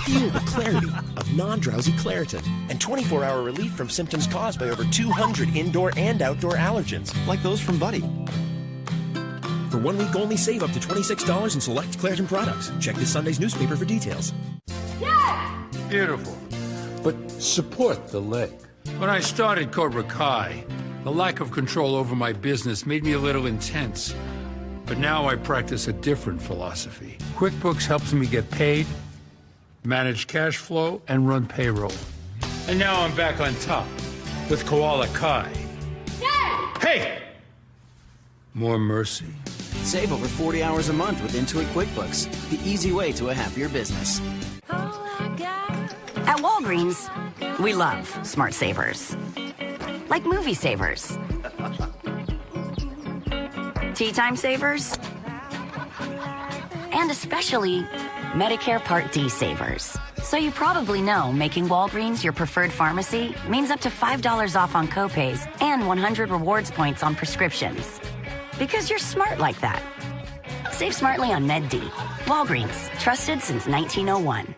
Speaker 29: Feel the clarity of non-drowsy Claritin and 24-hour relief from symptoms caused by over 200 indoor and outdoor allergens, like those from Buddy. For 1 week only, save up to $26 in select Claritin products. Check this Sunday's newspaper for details.
Speaker 32: Yeah! Beautiful. But support the leg. When I started Cobra Kai, the lack of control over my business made me a little intense. But now I practice a different philosophy. QuickBooks helps me get paid, manage cash flow, and run payroll. And now I'm back on top with Koala Kai. Dad! Hey! more mercy.
Speaker 1: Save over 40 hours a month with Intuit QuickBooks, the easy way to a happier business.
Speaker 4: At Walgreens, we love smart savers. Like movie savers. Tea time savers. And especially Medicare Part D savers. So you probably know making Walgreens your preferred pharmacy means up to $5 off on copays and 100 rewards points on prescriptions. Because you're smart like that. Save smartly on Med D. Walgreens, trusted since 1901.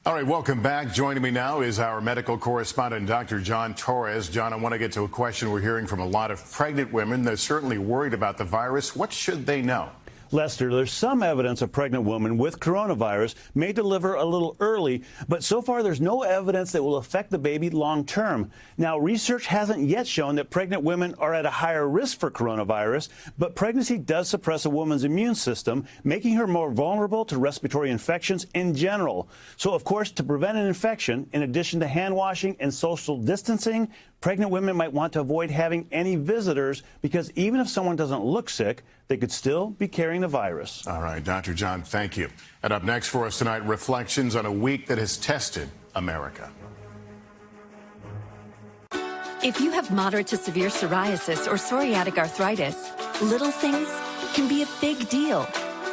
Speaker 26: All right, welcome back. Joining me now is our medical correspondent, Dr. John Torres. John, I want to get to a question we're hearing from a lot of pregnant women. They're certainly worried about the virus. What should they know?
Speaker 5: Lester, there's some evidence a pregnant woman with coronavirus may deliver a little early, but so far there's no evidence that will affect the baby long term. Now, research hasn't yet shown that pregnant women are at a higher risk for coronavirus, but pregnancy does suppress a woman's immune system, making her more vulnerable to respiratory infections in general. So, of course, to prevent an infection, in addition to hand washing and social distancing, pregnant women might want to avoid having any visitors because even if someone doesn't look sick, they could still be carrying the virus.
Speaker 26: All right, Dr. John, thank you. And up next for us tonight, reflections on a week that has tested America.
Speaker 7: If you have moderate to severe psoriasis or psoriatic arthritis, little things can be a big deal.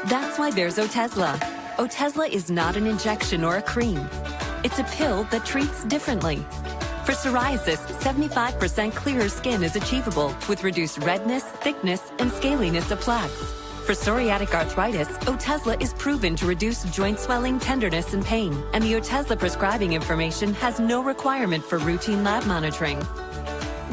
Speaker 7: That's why there's Otezla. Otezla is not an injection or a cream. It's a pill that treats differently. For psoriasis, 75% clearer skin is achievable with reduced redness, thickness, and scaliness of plaques. For psoriatic arthritis, Otezla is proven to reduce joint swelling, tenderness, and pain, and the Otezla prescribing information has no requirement for routine lab monitoring.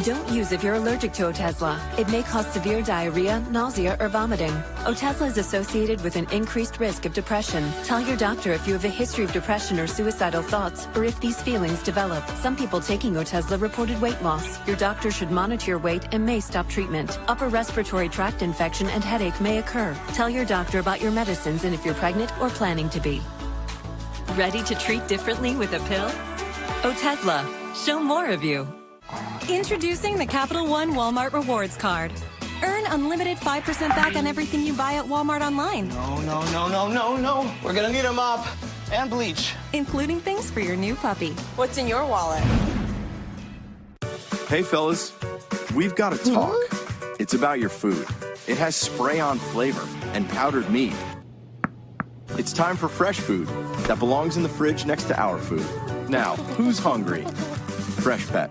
Speaker 7: Don't use if you're allergic to Otezla. It may cause severe diarrhea, nausea, or vomiting. Otezla is associated with an increased risk of depression. Tell your doctor if you have a history of depression or suicidal thoughts, or if these feelings develop. Some people taking Otezla reported weight loss. Your doctor should monitor your weight and may stop treatment. Upper respiratory tract infection and headache may occur. Tell your doctor about your medicines and if you're pregnant or planning to be. Ready to treat differently with a pill? Otezla. Show more of you.
Speaker 8: Introducing the Capital One Walmart Rewards Card. Earn unlimited 5% back on everything you buy at Walmart online.
Speaker 11: No. We're gonna need a mop and bleach.
Speaker 8: Including things for your new puppy.
Speaker 15: What's in your wallet?
Speaker 16: Hey, fellas. We've got to talk. It's about your food. It has spray-on flavor and powdered meat. It's time for fresh food that belongs in the fridge next to our food. Now, who's hungry? Fresh Pet.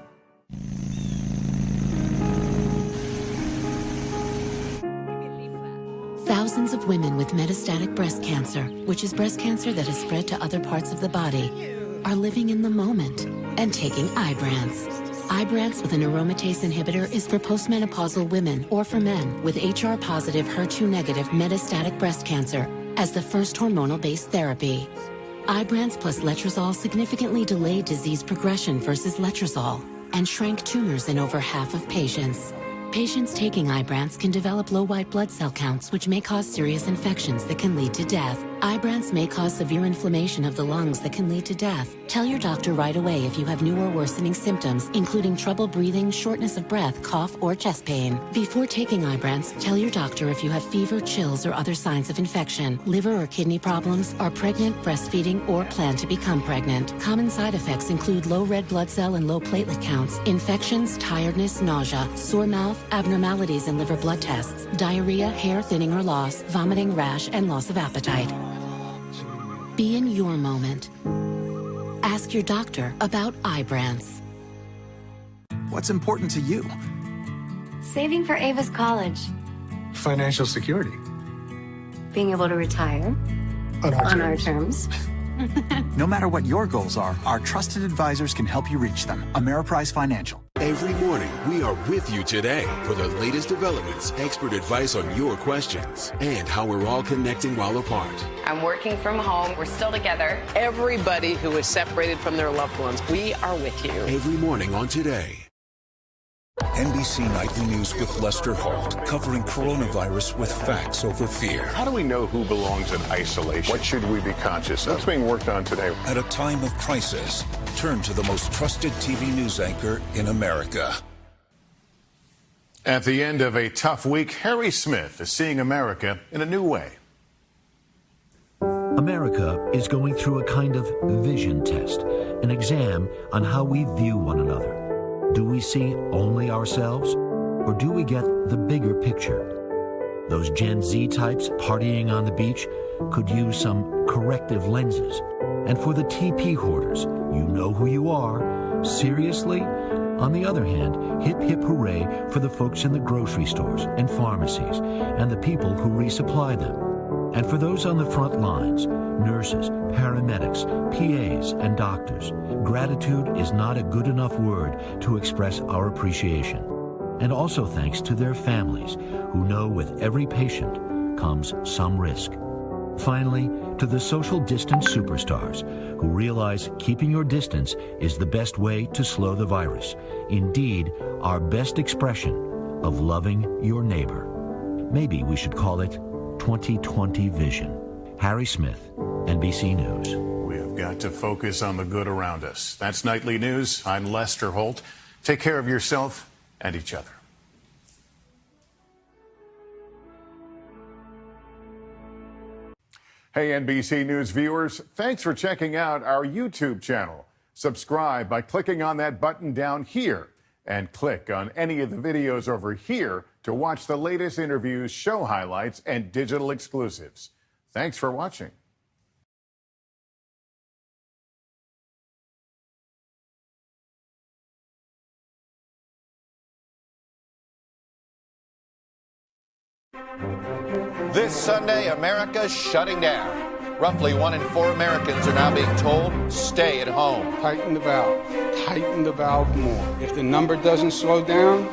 Speaker 17: Thousands of women with metastatic breast cancer, which is breast cancer that has spread to other parts of the body, are living in the moment and taking Ibrance. Ibrance with an aromatase inhibitor is for postmenopausal women or for men with HR-positive, HER2-negative metastatic breast cancer as the first hormonal-based therapy. Ibrance plus letrozole significantly delayed disease progression versus letrozole and shrank tumors in over half of patients. Patients taking Ibrance can develop low white blood cell counts, which may cause serious infections that can lead to death. Ibrance may cause severe inflammation of the lungs that can lead to death. Tell your doctor right away if you have new or worsening symptoms, including trouble breathing, shortness of breath, cough, or chest pain. Before taking Ibrance, tell your doctor if you have fever, chills, or other signs of infection, liver or kidney problems, are pregnant, breastfeeding, or plan to become pregnant. Common side effects include low red blood cell and low platelet counts, infections, tiredness, nausea, sore mouth, abnormalities in liver blood tests, diarrhea, hair thinning or loss, vomiting, rash, and loss of appetite. Be in your moment. Ask your doctor about Ibrance.
Speaker 27: What's important to you?
Speaker 20: Saving for Ava's college.
Speaker 27: Financial security.
Speaker 20: Being able to retire. On our terms.
Speaker 14: No matter what your goals are, our trusted advisors can help you reach them. Ameriprise Financial.
Speaker 2: Every morning, we are with you today for the latest developments, expert advice on your questions, and how we're all connecting while apart.
Speaker 15: I'm working from home. We're still together.
Speaker 18: Everybody who is separated from their loved ones, we are with you.
Speaker 2: Every morning on Today.
Speaker 19: NBC Nightly News with Lester Holt, covering coronavirus with facts over fear.
Speaker 26: How do we know who belongs in isolation? What should we be conscious of? What's being worked on today?
Speaker 19: At a time of crisis, turn to the most trusted TV news anchor in America.
Speaker 26: At the end of a tough week, Harry Smith is seeing America in a new way.
Speaker 21: America is going through a kind of vision test, an exam on how we view one another. Do we see only ourselves, or do we get the bigger picture? Those Gen Z types partying on the beach could use some corrective lenses. And for the TP hoarders, you know who you are. Seriously? On the other hand, hip hip hooray for the folks in the grocery stores and pharmacies and the people who resupply them. And for those on the front lines, nurses, paramedics, PAs, and doctors, gratitude is not a good enough word to express our appreciation. And also thanks to their families, who know with every patient comes some risk. Finally, to the social distance superstars, who realize keeping your distance is the best way to slow the virus. Indeed, our best expression of loving your neighbor. Maybe we should call it 2020 Vision. Harry Smith, NBC News.
Speaker 26: We have got to focus on the good around us. That's Nightly News. I'm Lester Holt. Take care of yourself and each other. Hey, NBC News viewers, thanks for checking out our YouTube channel. Subscribe by clicking on that button down here and click on any of the videos over here to watch the latest interviews, show highlights, and digital exclusives. Thanks for watching.
Speaker 22: This Sunday, America's shutting down. Roughly 1 in 4 Americans are now being told, stay at home.
Speaker 23: Tighten the valve. Tighten the valve more. If the number doesn't slow down,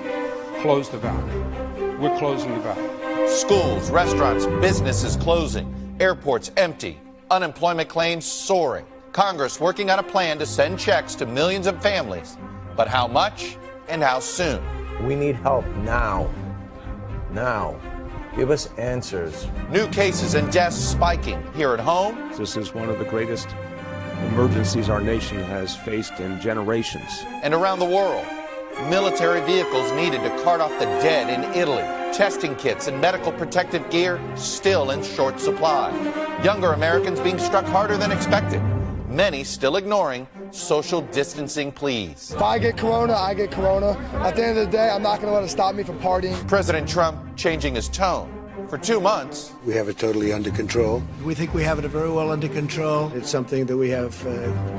Speaker 23: close the valve. We're closing the valve.
Speaker 22: Schools, restaurants, businesses closing. Airports empty. Unemployment claims soaring. Congress working on a plan to send checks to millions of families. But how much and how soon?
Speaker 24: We need help now. Now. Give us answers.
Speaker 22: New cases and deaths spiking here at home.
Speaker 25: This is one of the greatest emergencies our nation has faced in generations.
Speaker 22: And around the world, military vehicles needed to cart off the dead in Italy. Testing kits and medical protective gear still in short supply. Younger Americans being struck harder than expected. Many still ignoring social distancing pleas.
Speaker 28: If I get corona, I get corona. At the end of the day, I'm not going to let it stop me from partying.
Speaker 22: President Trump changing his tone. For 2 months,
Speaker 30: we have it totally under control.
Speaker 31: We think we have it very well under control.
Speaker 30: It's something that we have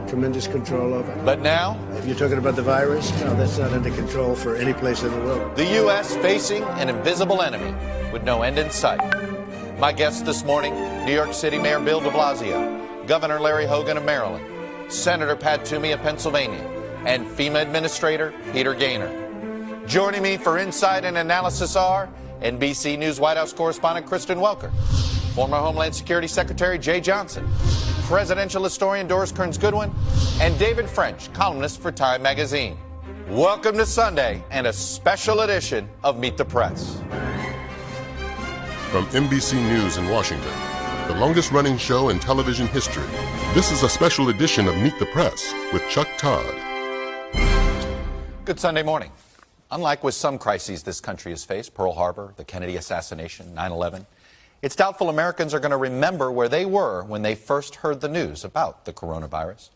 Speaker 30: tremendous control over.
Speaker 22: But now,
Speaker 30: if you're talking about the virus, no, that's not under control for any place in the world.
Speaker 22: The U.S. facing an invisible enemy with no end in sight. My guests this morning, New York City Mayor Bill de Blasio, Governor Larry Hogan of Maryland, Senator Pat Toomey of Pennsylvania, and FEMA Administrator Peter Gaynor. Joining me for insight and analysis are NBC News White House correspondent Kristen Welker, former Homeland Security Secretary Jay Johnson, presidential historian Doris Kearns-Goodwin, and David French, columnist for Time Magazine. Welcome to Sunday and a special edition of Meet the Press.
Speaker 33: From NBC News in Washington, the longest-running show in television history, this is a special edition of Meet the Press with Chuck Todd.
Speaker 22: Good Sunday morning. Unlike with some crises this country has faced, Pearl Harbor, the Kennedy assassination, 9/11, it's doubtful Americans are going to remember where they were when they first heard the news about the coronavirus.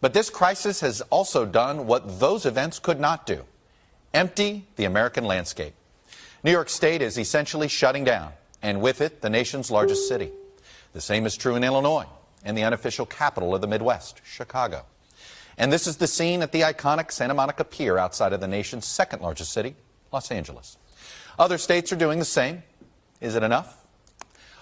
Speaker 22: But this crisis has also done what those events could not do: empty the American landscape. New York State is essentially shutting down, and with it, the nation's largest city. The same is true in Illinois and the unofficial capital of the Midwest, Chicago. And this is the scene at the iconic Santa Monica Pier outside of the nation's second largest city, Los Angeles. Other states are doing the same. Is it enough?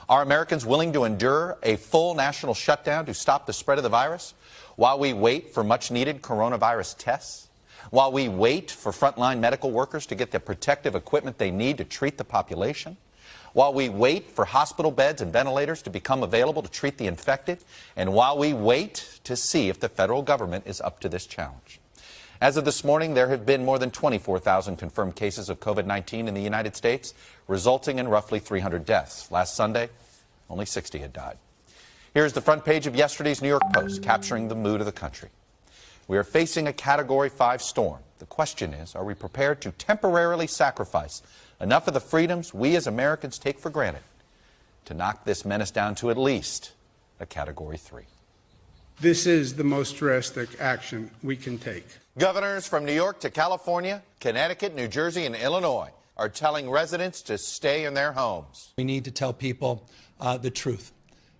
Speaker 22: Are Americans willing to endure a full national shutdown to stop the spread of the virus while we wait for much-needed coronavirus tests? While we wait for frontline medical workers to get the protective equipment they need to treat the population, while we wait for hospital beds and ventilators to become available to treat the infected, and while we wait to see if the federal government is up to this challenge. As of this morning, there have been more than 24,000 confirmed cases of COVID-19 in the United States, resulting in roughly 300 deaths. Last Sunday, only 60 had died. Here's the front page of yesterday's New York Post, capturing the mood of the country. We are facing a Category 5 storm. The question is, are we prepared to temporarily sacrifice enough of the freedoms we as Americans take for granted to knock this menace down to at least a Category 3?
Speaker 23: This is the most drastic action we can take.
Speaker 22: Governors from New York to California, Connecticut, New Jersey, and Illinois are telling residents to stay in their homes.
Speaker 1: We need to tell people the truth.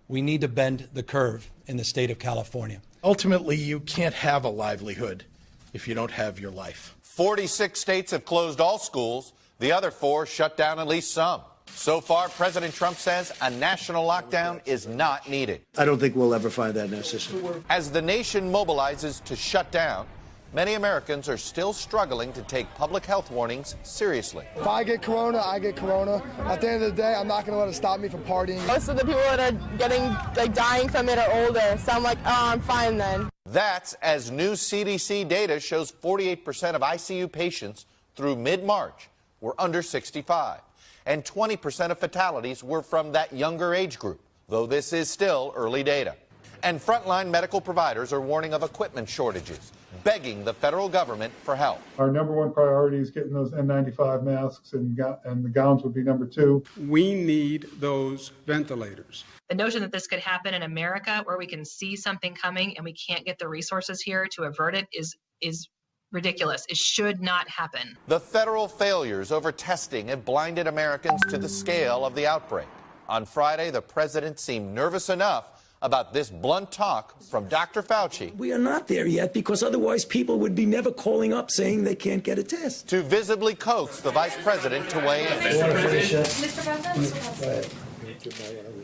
Speaker 1: We need to bend the curve in the state of California.
Speaker 31: Ultimately, you can't have a livelihood if you don't have your life.
Speaker 22: 46 states have closed all schools. The other 4 shut down at least some. So far, President Trump says a national lockdown is not needed.
Speaker 30: I don't think we'll ever find that necessary.
Speaker 22: As the nation mobilizes to shut down, many Americans are still struggling to take public health warnings seriously.
Speaker 28: If I get corona, I get corona. At the end of the day, I'm not going to let it stop me from partying.
Speaker 3: Most of the people that are dying from it are older, so I'm like, oh, I'm fine then.
Speaker 22: That's as new CDC data shows 48% of ICU patients through mid-March were under 65. And 20% of fatalities were from that younger age group, though this is still early data. And frontline medical providers are warning of equipment shortages, begging the federal government for help.
Speaker 4: Our number one priority is getting those N95 masks, and the gowns would be number 2.
Speaker 23: We need those ventilators.
Speaker 5: The notion that this could happen in America, where we can see something coming and we can't get the resources here to avert it, is ridiculous. It should not happen.
Speaker 22: The federal failures over testing have blinded Americans to the scale of the outbreak. On Friday, the president seemed nervous enough about this blunt talk from Dr. Fauci.
Speaker 6: We are not there yet, because otherwise people would be never calling up saying they can't get a test.
Speaker 22: To visibly coax the vice president to weigh in.
Speaker 5: Mr. President?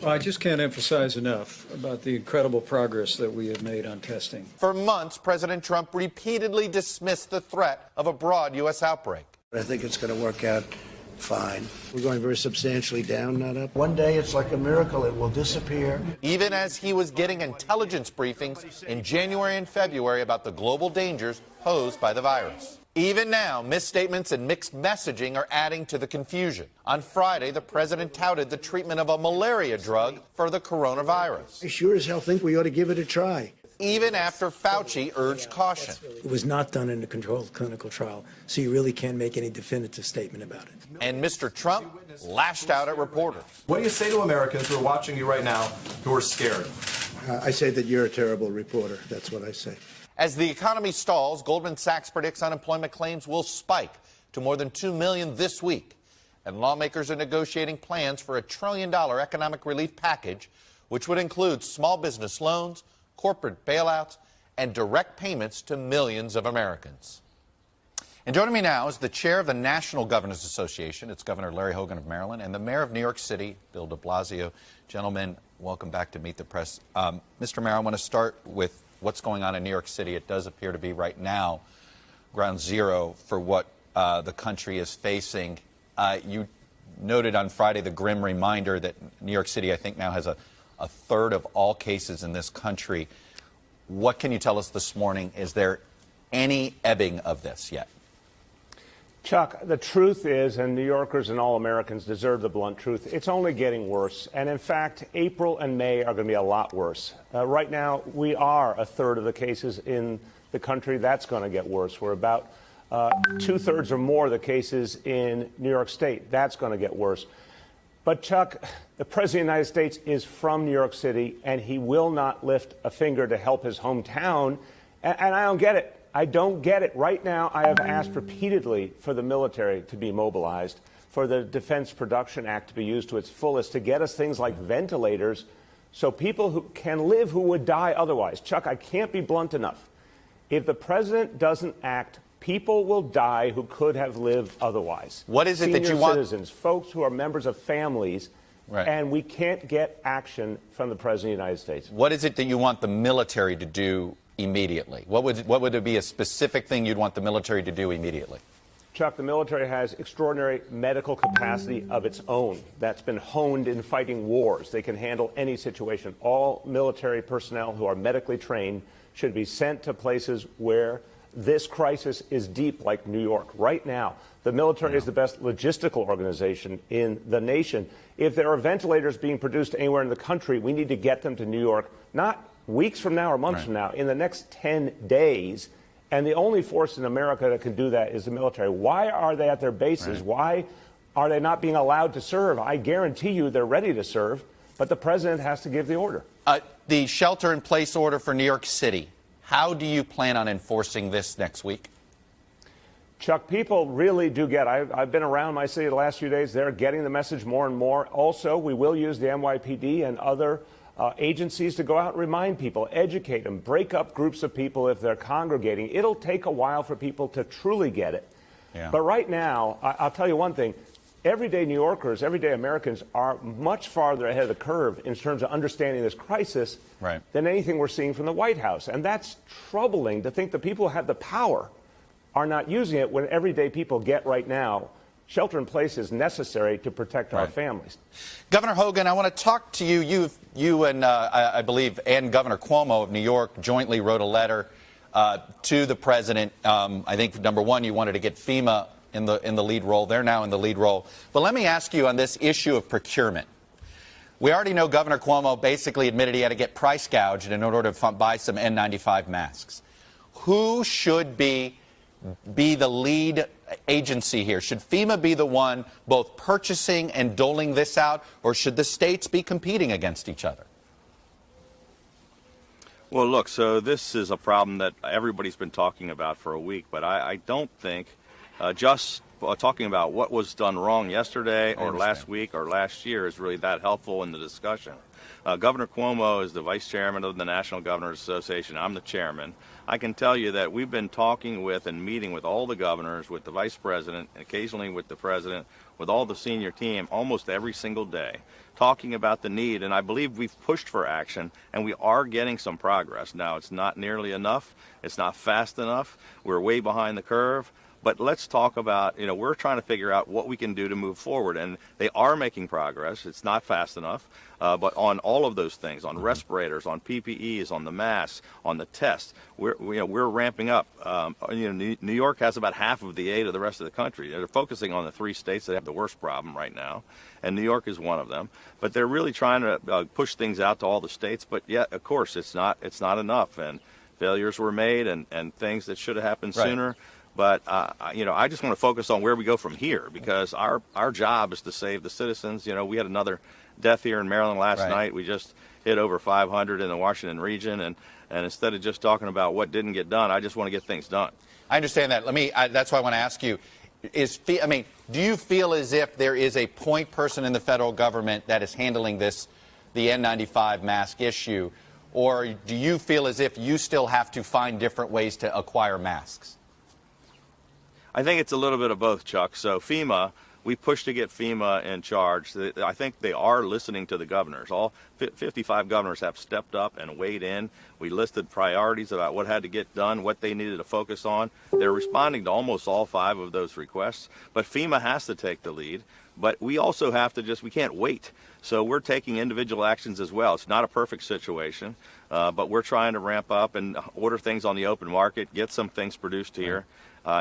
Speaker 7: Well, I just can't emphasize enough about the incredible progress that we have made on testing.
Speaker 22: For months, President Trump repeatedly dismissed the threat of a broad U.S. outbreak.
Speaker 30: I think it's going to work out fine. We're going very substantially down, not up. One day, it's like a miracle. It will disappear.
Speaker 22: Even as he was getting intelligence briefings in January and February about the global dangers posed by the virus. Even now, misstatements and mixed messaging are adding to the confusion. On Friday, the president touted the treatment of a malaria drug for the coronavirus.
Speaker 30: I sure as hell think we ought to give it a try.
Speaker 22: Even after Fauci urged caution.
Speaker 6: It was not done in a controlled clinical trial, so you really can't make any definitive statement about it.
Speaker 22: And Mr. Trump lashed out at reporters.
Speaker 9: What do you say to Americans who are watching you right now who are scared?
Speaker 30: I say that you're a terrible reporter. That's what I say.
Speaker 22: As the economy stalls, Goldman Sachs predicts unemployment claims will spike to more than 2 million this week. And lawmakers are negotiating plans for a $1 trillion economic relief package, which would include small business loans, corporate bailouts, and direct payments to millions of Americans. And joining me now is the chair of the National Governors Association. It's Governor Larry Hogan of Maryland, and the mayor of New York City, Bill de Blasio. Gentlemen, welcome back to Meet the Press. Mr. Mayor, I want to start with what's going on in New York City. It does appear to be right now ground zero for what the country is facing. You noted on Friday the grim reminder that New York City, I think, now has a third of all cases in this country. What can you tell us this morning? Is there any ebbing of this yet?
Speaker 10: Chuck, the truth is, and New Yorkers and all Americans deserve the blunt truth, it's only getting worse. And in fact, April and May are going to be a lot worse. Right now, we are a third of the cases in the country. That's going to get worse. We're about 2/3 or more of the cases in New York State. That's going to get worse. But Chuck, the President of the United States is from New York City, and he will not lift a finger to help his hometown. And I don't get it. I don't get it. Right now, I have asked repeatedly for the military to be mobilized, for the Defense Production Act to be used to its fullest, to get us things like ventilators so people who can live who would die otherwise. Chuck, I can't be blunt enough. If the president doesn't act, people will die who could have lived otherwise.
Speaker 22: What is it
Speaker 10: Senior
Speaker 22: that you want?
Speaker 10: Citizens, folks who are members of families,
Speaker 22: right.
Speaker 10: And we can't get action from the President of the United States.
Speaker 22: What is it that you want the military to do immediately? What would be a specific thing you'd want the military to do immediately?
Speaker 10: Chuck, the military has extraordinary medical capacity of its own that's been honed in fighting wars. They can handle any situation. All military personnel who are medically trained should be sent to places where this crisis is deep, like New York. Right now, the military is the best logistical organization in the nation. If there are ventilators being produced anywhere in the country, we need to get them to New York, not weeks from now or months from now, in the next 10 days. And the only force in America that can do that is the military. Why are they at their bases? Why are they not being allowed to serve? I guarantee you they're ready to serve, but the president has to give the order.
Speaker 22: The shelter-in-place order for New York City, how do you plan on enforcing this next week?
Speaker 10: Chuck, people really do get it. I've been around my city the last few days. They're getting the message more and more. Also, we will use the NYPD and other agencies to go out and remind people, educate them, break up groups of people if they're congregating. It'll take a while for people to truly get it. Yeah. But right now, I'll tell you one thing. Everyday New Yorkers, everyday Americans are much farther ahead of the curve in terms of understanding this crisis than anything we're seeing from the White House. And that's troubling to think the people who have the power are not using it when everyday people get right now. Shelter in place is necessary to protect our families.
Speaker 22: Governor Hogan, I want to talk to you. You and I believe, and Governor Cuomo of New York jointly wrote a letter to the president. I think, number one, you wanted to get FEMA in the lead role. They're now in the lead role. But let me ask you on this issue of procurement. We already know Governor Cuomo basically admitted he had to get price gouged in order to buy some N95 masks. Who should be the lead agency here? Should FEMA be the one both purchasing and doling this out, or should the states be competing against each other?
Speaker 8: Well, look, so this is a problem that everybody's been talking about for a week, but I don't think just talking about what was done wrong yesterday or last week or last year is really that helpful in the discussion. Governor Cuomo is the vice chairman of the National Governors Association. I'm the chairman. I can tell you that we've been talking with and meeting with all the governors, with the vice president, and occasionally with the president, with all the senior team almost every single day, talking about the need. And I believe we've pushed for action, and we are getting some progress. Now, it's not nearly enough. It's not fast enough. We're way behind the curve. But let's talk about, we're trying to figure out what we can do to move forward. And they are making progress. It's not fast enough. But on all of those things, on respirators, on PPEs, on the masks, on the tests, we're ramping up. New York has about half of the aid of the rest of the country. They're focusing on the 3 states that have the worst problem right now, and New York is one of them. But they're really trying to push things out to all the states. But yet, of course, it's not enough. And failures were made, and things that should have happened sooner. But, I just want to focus on where we go from here, because our job is to save the citizens. We had another death here in Maryland last night. We just hit over 500 in the Washington region. And instead of just talking about what didn't get done, I just want to get things done.
Speaker 22: I understand that. That's why I want to ask you, do you feel as if there is a point person in the federal government that is handling the N95 mask issue? Or do you feel as if you still have to find different ways to acquire masks?
Speaker 8: I think it's a little bit of both, Chuck. So FEMA, we pushed to get FEMA in charge. I think they are listening to the governors. All 55 governors have stepped up and weighed in. We listed priorities about what had to get done, what they needed to focus on. They're responding to almost all 5 of those requests. But FEMA has to take the lead. But we also have to we can't wait. So we're taking individual actions as well. It's not a perfect situation, but we're trying to ramp up and order things on the open market, get some things produced here.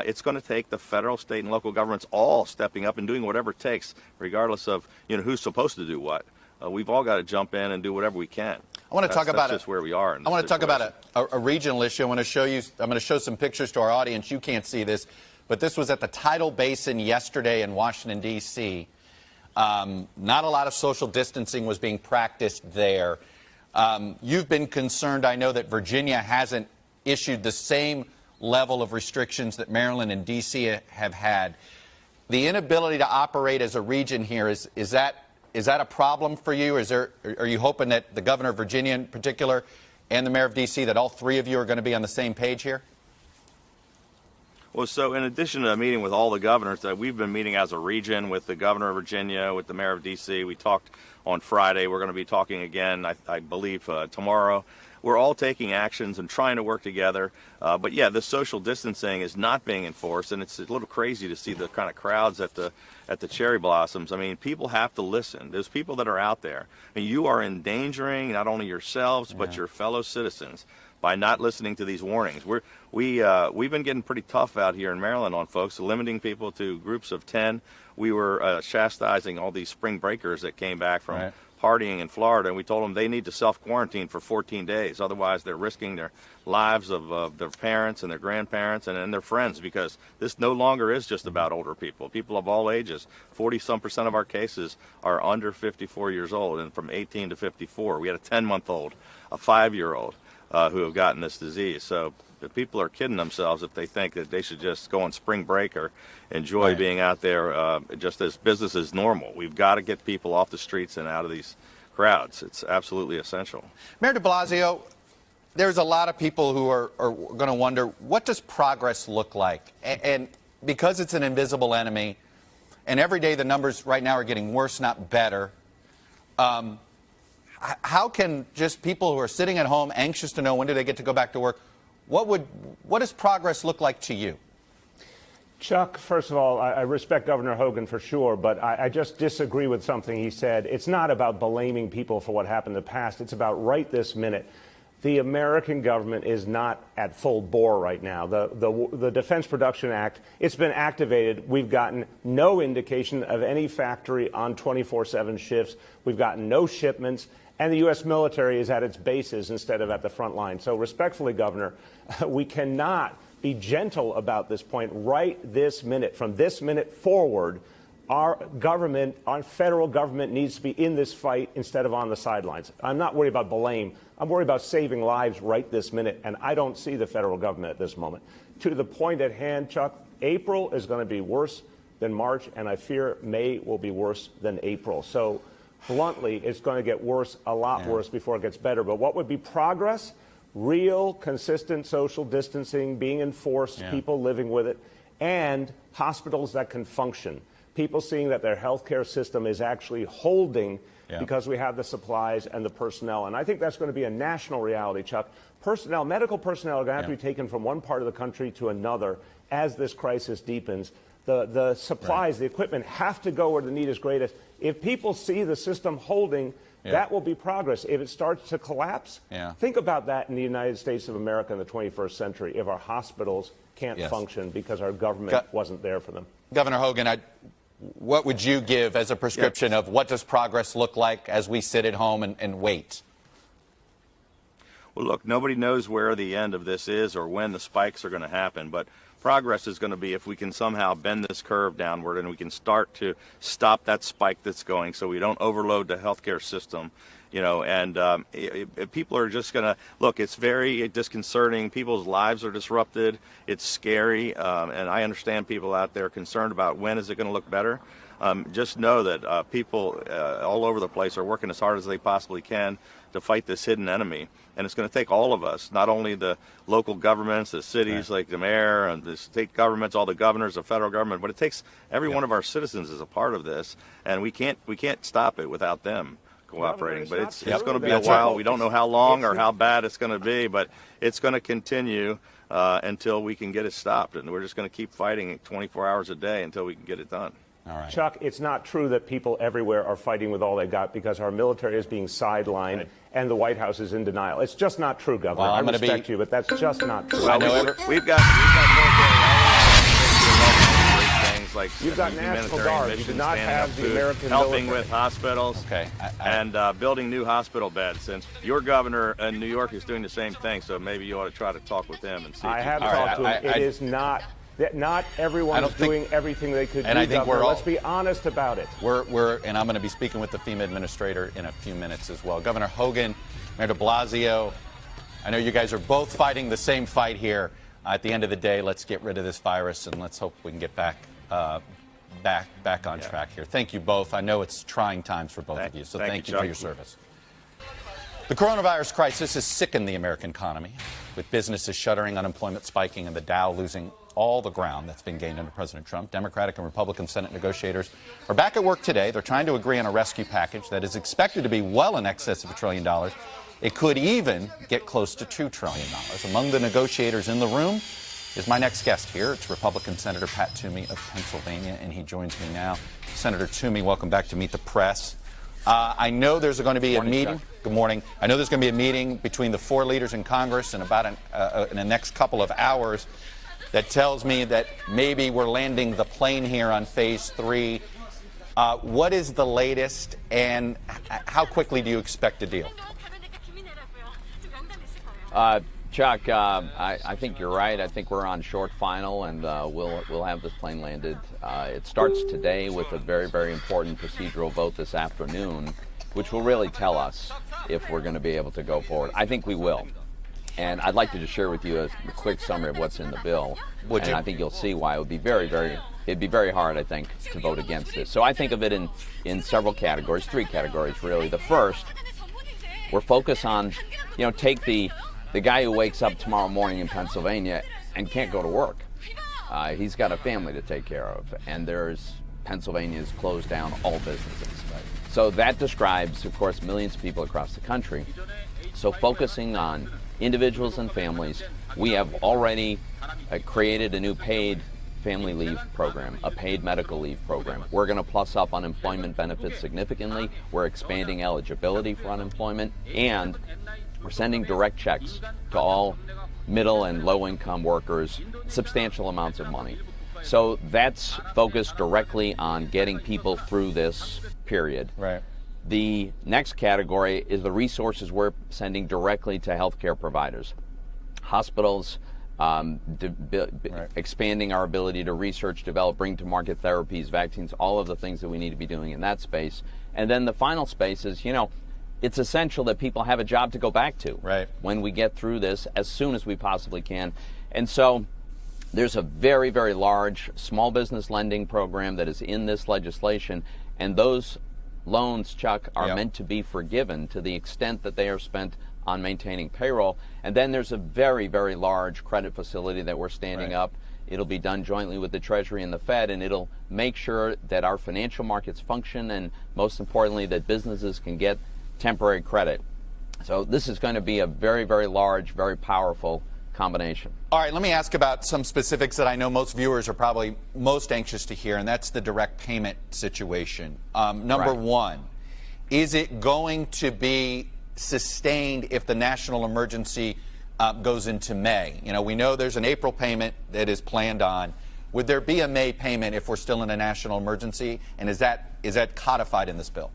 Speaker 8: It's going to take the federal, state, and local governments all stepping up and doing whatever it takes, regardless of who's supposed to do what. We've all got to jump in and do whatever we can.
Speaker 22: I want to talk about
Speaker 8: just where we are.
Speaker 22: I want to talk about a regional issue. I want to show you. I'm going to show some pictures to our audience. You can't see this, but this was at the Tidal Basin yesterday in Washington, D.C. Not a lot of social distancing was being practiced there. You've been concerned. I know that Virginia hasn't issued the same level of restrictions that Maryland and D.C. have had. The inability to operate as a region here, is that a problem for you? Are you hoping that the governor of Virginia in particular and the mayor of D.C., that all 3 of you are going to be on the same page here?
Speaker 8: Well, so in addition to meeting with all the governors, we've been meeting as a region with the governor of Virginia, with the mayor of D.C. We talked on Friday. We're going to be talking again, I believe, tomorrow. we're all taking actions and trying to work together. But yeah, the social distancing is not being enforced, and it's a little crazy to see the kind of crowds at the cherry blossoms. I mean, people have to listen. There's people that are out there, and you are endangering not only yourselves but your fellow citizens by not listening to these warnings. We've been getting pretty tough out here in Maryland on folks, limiting people to groups of 10. We were chastising all these spring breakers that came back from partying in Florida, and we told them they need to self-quarantine for 14 days. Otherwise, they're risking their lives of their parents and their grandparents and their friends, because this no longer is just about older people. People of all ages. 40-some% of our cases are under 54 years old, and from 18 to 54. We had a 10-month-old, a 5-year-old who have gotten this disease. So the people are kidding themselves if they think that they should just go on spring break or enjoy being out there just as business as normal. We've got to get people off the streets and out of these crowds. It's absolutely essential.
Speaker 22: Mayor de Blasio, there's a lot of people who are going to wonder, what does progress look like? And because it's an invisible enemy, and every day the numbers right now are getting worse, not better, how can just people who are sitting at home anxious to know when do they get to go back to work, what does progress look like to you?
Speaker 10: Chuck, first of all, I respect Governor Hogan for sure, but I just disagree with something he said. It's not about blaming people for what happened in the past. It's about right this minute. The American government is not at full bore right now. The Defense Production Act, it's been activated. We've gotten no indication of any factory on 24/7 shifts. We've gotten no shipments. And the U.S. military is at its bases instead of at the front line. So respectfully, Governor, we cannot be gentle about this point right this minute. From this minute forward, our government, our federal government needs to be in this fight instead of on the sidelines. I'm not worried about blame. I'm worried about saving lives right this minute, and I don't see the federal government at this moment. To the point at hand, Chuck, April is going to be worse than March, and I fear May will be worse than April. So bluntly, it's going to get worse, a lot worse before it gets better. But what would be progress? Real, consistent social distancing being enforced, people living with it, and hospitals that can function. People seeing that their healthcare system is actually holding because we have the supplies and the personnel. And I think that's going to be a national reality, Chuck. Personnel, medical personnel are going to have to be taken from one part of the country to another as this crisis deepens. The supplies, the equipment have to go where the need is greatest. If people see the system holding, that will be progress. If it starts to collapse, think about that in the United States of America in the 21st century, if our hospitals can't function because our government wasn't there for them.
Speaker 22: Governor Hogan, what would you give as a prescription of what does progress look like as we sit at home and wait?
Speaker 8: Well, look, nobody knows where the end of this is or when the spikes are going to happen, but progress is going to be if we can somehow bend this curve downward and we can start to stop that spike that's going so we don't overload the healthcare system, you know, and people are just going to, look, it's very disconcerting. People's lives are disrupted. It's scary, and I understand people out there concerned about when is it going to look better. Just know that people all over the place are working as hard as they possibly can to fight this hidden enemy. And it's going to take all of us, not only the local governments, the cities like the mayor and the state governments, all the governors, the federal government, but it takes every one of our citizens as a part of this, and we can't stop it without them cooperating. But it's going to be a while. We don't know how long or how bad it's going to be, but it's going to continue until we can get it stopped. And we're just going to keep fighting 24 hours a day until we can get it done.
Speaker 22: All right.
Speaker 10: Chuck, it's not true that people everywhere are fighting with all they got because our military is being sidelined and the White House is in denial. It's just not true, Governor.
Speaker 22: Well,
Speaker 10: I respect you, but that's just not true.
Speaker 8: Well, we've got things like
Speaker 10: you've got National Guard. You do not have the American
Speaker 8: helping
Speaker 10: military.
Speaker 8: with hospitals and building new hospital beds. And your governor in New York is doing the same thing, so maybe you ought to try to talk with him and see.
Speaker 10: I have talked to him. It is not. Not everyone is doing everything they could do.
Speaker 22: I think
Speaker 10: let's be honest about it.
Speaker 22: And I'm going to be speaking with the FEMA administrator in a few minutes as well. Governor Hogan, Mayor de Blasio, I know you guys are both fighting the same fight here. At the end of the day, let's get rid of this virus and let's hope we can get back on track here. Thank you both. I know it's trying times for both of you, so thank you for your service. The coronavirus crisis has sickened the American economy, with businesses shuttering, unemployment spiking, and the Dow losing all the ground that's been gained under President Trump. Democratic and Republican Senate negotiators are back at work today. They're trying to agree on a rescue package that is expected to be well in excess of $1 trillion. It could even get close to $2 trillion. Among the negotiators in the room is my next guest here. It's Republican Senator Pat Toomey of Pennsylvania, and he joins me now. Senator Toomey, welcome back to Meet the Press. I know there's going to be a meeting. Good morning. I know there's going to be a meeting between the 4 leaders in Congress in about in the next couple of hours that tells me that maybe we're landing the plane here on phase 3. What is the latest, and how quickly do you expect a deal?
Speaker 2: Chuck, I think you're right. I think we're on short final, and we'll have this plane landed. It starts today with a very, very important procedural vote this afternoon, which will really tell us if we're going to be able to go forward. I think we will. And I'd like to just share with you a quick summary of what's in the bill.
Speaker 22: Would you?
Speaker 2: And I think you'll see why it would be it'd be very hard, I think, to vote against this. So I think of it in several categories, 3 categories, really. The first, we're focused on, take the guy who wakes up tomorrow morning in Pennsylvania and can't go to work. He's got a family to take care of, and Pennsylvania's closed down all businesses. Right. So that describes, of course, millions of people across the country. So focusing on individuals and families, we have already created a new paid family leave program, a paid medical leave program. We're going to plus up unemployment benefits significantly. We're expanding eligibility for unemployment, and we're sending direct checks to all middle and low-income workers, substantial amounts of money. So that's focused directly on getting people through this period.
Speaker 22: Right.
Speaker 2: The next category is the resources we're sending directly to healthcare providers, hospitals, expanding our ability to research, develop, bring to market therapies, vaccines, all of the things that we need to be doing in that space. And then the final space is, it's essential that people have a job to go back to when we get through this as soon as we possibly can. And so there's a very, very large small business lending program that is in this legislation, and those loans, Chuck, are meant to be forgiven to the extent that they are spent on maintaining payroll. And then there's a very, very large credit facility that we're standing up. It'll be done jointly with the Treasury and the Fed, and it'll make sure that our financial markets function, and most importantly, that businesses can get temporary credit. So this is going to be a very, very large, very powerful combination.
Speaker 22: All right, let me ask about some specifics that I know most viewers are probably most anxious to hear, and that's the direct payment situation. Number one, is it going to be sustained if the national emergency goes into May? We know there's an April payment that is planned on. Would there be a May payment if we're still in a national emergency? And is that codified in this bill?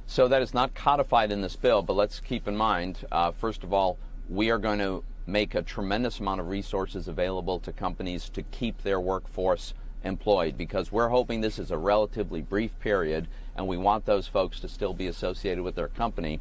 Speaker 2: So that is not codified in this bill, but let's keep in mind, first of all, we are going to make a tremendous amount of resources available to companies to keep their workforce employed, because we're hoping this is a relatively brief period, and we want those folks to still be associated with their company,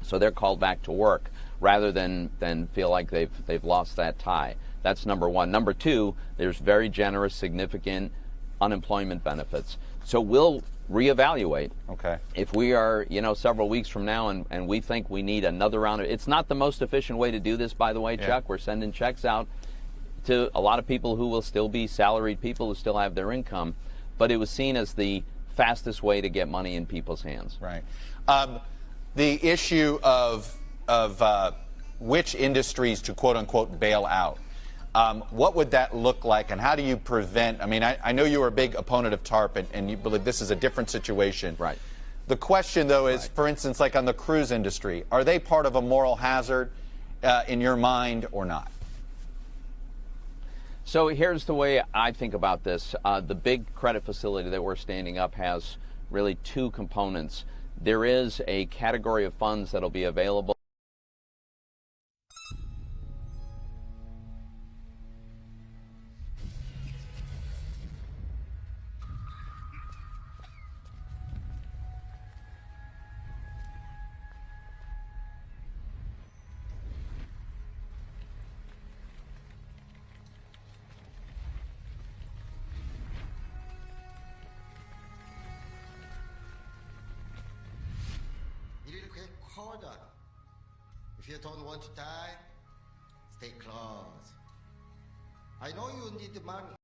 Speaker 2: so they're called back to work rather than feel like they've lost that tie. That's number one. Number two, there's very generous, significant unemployment benefits. So we'll reevaluate.
Speaker 22: Okay.
Speaker 2: If we are, several weeks from now and we think we need another round of, it's not the most efficient way to do this, by the way, Chuck. We're sending checks out to a lot of people who will still be salaried people who still have their income, but it was seen as the fastest way to get money in people's hands.
Speaker 22: Right. The issue of which industries to quote unquote bail out. What would that look like, and how do you prevent? I know you are a big opponent of TARP, and you believe this is a different situation.
Speaker 2: Right.
Speaker 22: The question, though, is, for instance, like on the cruise industry, are they part of a moral hazard in your mind or not?
Speaker 2: So here's the way I think about this. The big credit facility that we're standing up has really 2 components. There is a category of funds that will be available.
Speaker 11: If you don't want to die, stay close. I know you need the money.